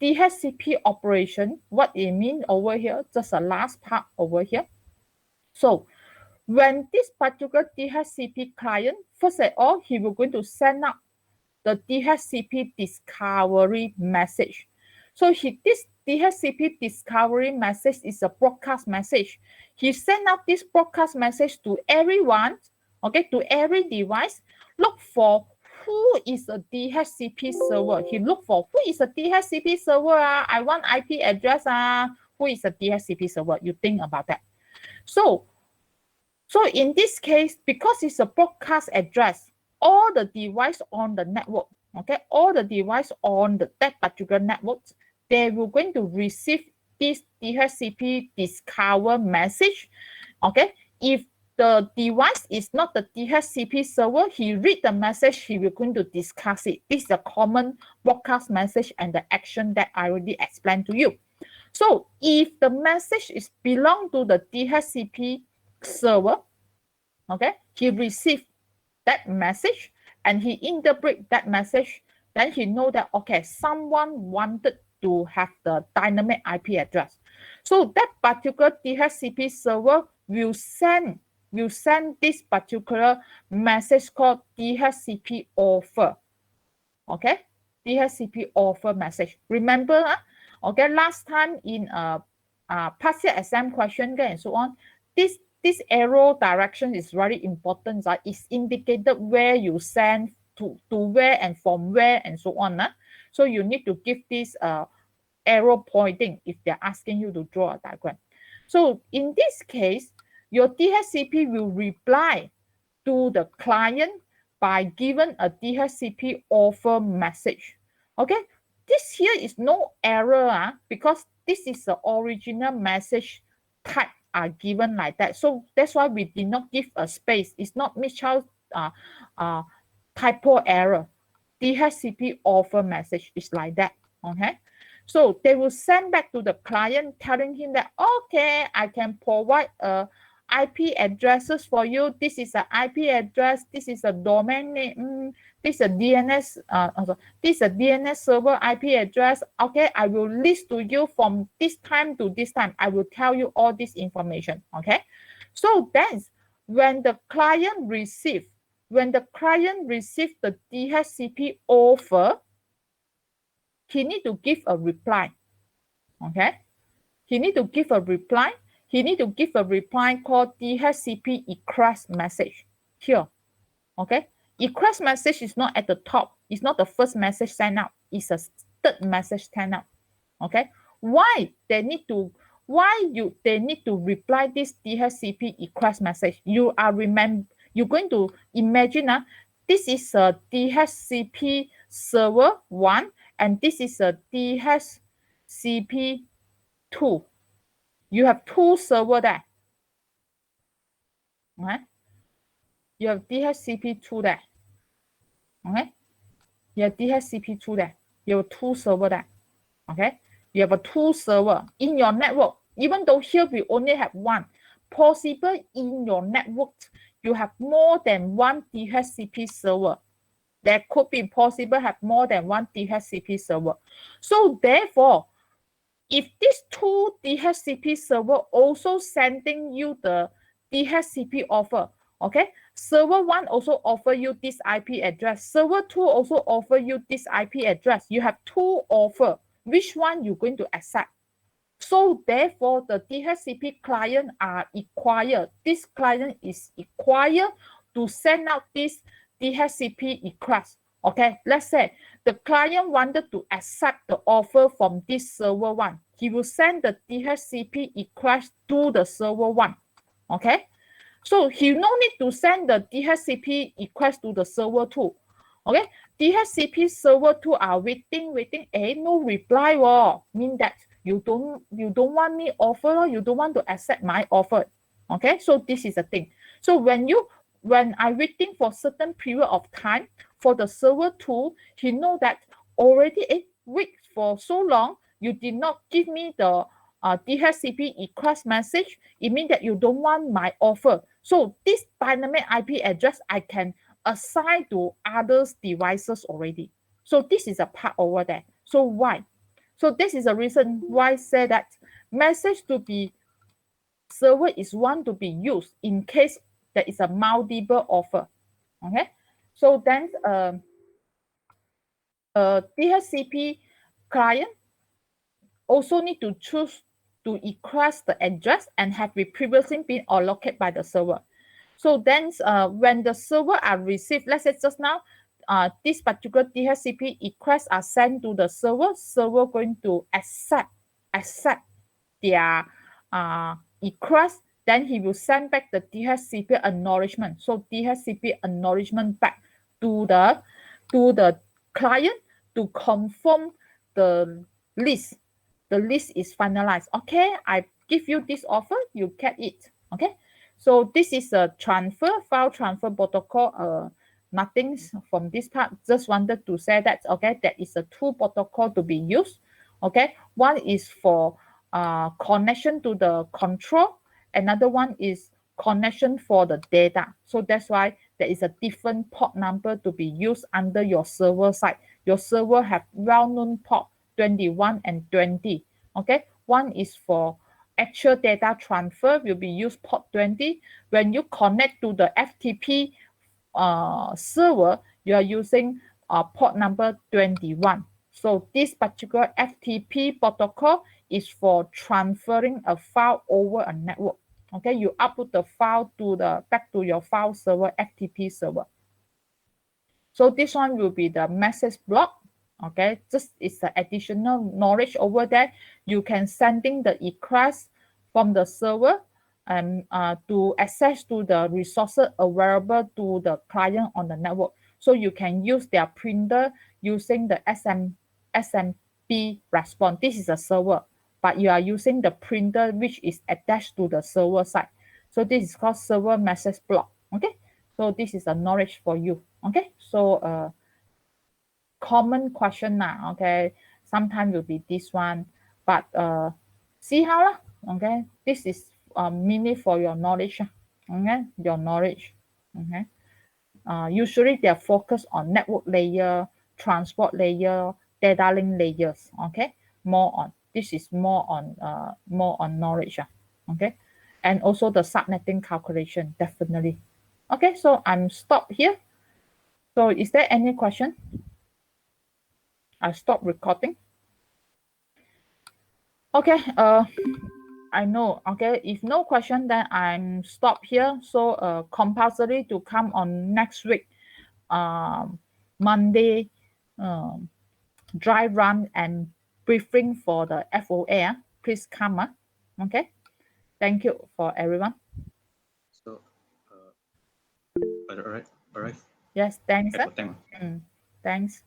DHCP operation, what it means over here, just the last part over here. So when this particular DHCP client, first of all, he will going to send out the DHCP discovery message. So this DHCP discovery message is a broadcast message. He sent out this broadcast message to everyone, okay, to every device. Look for who is a DHCP server. He look for who is a DHCP server. I want IP address. Who is a DHCP server? You think about that. So in this case, because it's a broadcast address, all the device on the network, okay, all the device on that particular network, they will going to receive this DHCP discover message. Okay, if the device is not the DHCP server, he read the message, he will going to discuss it. This is a common broadcast message and the action that I already explained to you. So if the message is belong to the DHCP server, okay, he received that message and he interpret that message, then he know that, okay, someone wanted to have the dynamic IP address. So that particular DHCP server will send this particular message called DHCP offer. Okay, DHCP offer message. Remember, okay, last time in past year exam question and so on, this arrow direction is very important. It's indicated where you send to where and from where and so on. So you need to give this arrow pointing if they're asking you to draw a diagram. So in this case, your DHCP will reply to the client by giving a DHCP offer message. Okay, this here is no error because this is the original message type are given like that. So that's why we did not give a space. It's not mischild typo error. DHCP offer message is like that. Okay. So they will send back to the client telling him that, okay, I can provide IP addresses for you. This is an IP address. This is a domain name. This is a DNS. This is a DNS server IP address. Okay, I will list to you from this time to this time. I will tell you all this information. Okay, so that's when the client receive the DHCP offer, he need to give a reply. Okay, he need to give a reply. He need to give a reply called DHCP request message here. Okay, request message is not at the top. It's not the first message sent out. It's a third message sent out. Okay, why they need to reply this DHCP request message? You're going to imagine this is a DHCP server 1 and this is a DHCP 2. You have 2 server there. Okay? You have DHCP2 there. Okay? You have DHCP2 there. You have 2 server there. Okay? You have a 2 server in your network. Even though here we only have 1, possible in your network you have more than 1 DHCP server. There could be possible have more than 1 DHCP server. So therefore, if these 2 DHCP server also sending you the DHCP offer, okay, server 1 also offer you this IP address, server 2 also offer you this IP address. You have 2 offer. Which one you're going to accept? So therefore, the DHCP client are required. This client is required to send out this DHCP request. Okay, let's say the client wanted to accept the offer from this server 1. He will send the DHCP request to the server 1. Okay, so he no need to send the DHCP request to the server 2. Okay, DHCP server 2 are waiting, no reply. Mean that you don't want me offer, you don't want to accept my offer. Okay, so this is the thing. So when I waiting for certain period of time for the server 2, he know that already wait for so long, you did not give me the DHCP request message. It means that you don't want my offer. So this dynamic IP address I can assign to others devices already. So this is a part over there. So why? So this is a reason why I say that message to be server is one to be used in case there is a multiple offer. Okay, so then DHCP client also need to choose to request the address and have previously been allocated by the server. So then when the server are received, let's say just now, this particular DHCP requests are sent to the server going to accept their request, then he will send back the DHCP acknowledgement. So DHCP acknowledgement back to the client to confirm the list. The list is finalized. Okay, I give you this offer, you get it. Okay, so this is a file transfer protocol. Nothing from this part. Just wanted to say that, okay, that is a 2 protocol to be used. Okay, one is for connection to the control. Another one is connection for the data. So that's why there is a different port number to be used under your server side. Your server have well-known port 21 and 20. Okay, one is for actual data transfer, will be used port 20. When you connect to the FTP server, you are using port number 21. So this particular FTP protocol is for transferring a file over a network. Okay, you upload the file back to your file server, FTP server. So this one will be the message block. Okay, just it's the additional knowledge over there. You can sending the request from the server and to access to the resources available to the client on the network. So you can use their printer using the SMP response. This is a server, but you are using the printer which is attached to the server side. So this is called server message block. Okay, so this is a knowledge for you. Okay, so common question now. Okay, sometimes will be this one, but see how lah. Okay, this is mainly for your knowledge. Okay, your knowledge. Okay, usually they are focused on network layer, transport layer, data link layers. Okay, more on this is more on knowledge. Okay, and also the subnetting calculation definitely. Okay, so I'm stopped here. So is there any question? I stop recording. Okay, I know. Okay, if no question, then I'm stop here. So compulsory to come on next week, Monday, dry run and briefing for the FOA. Please come. Okay, thank you for everyone. So, all right. Yes, thanks. Thanks. Thanks.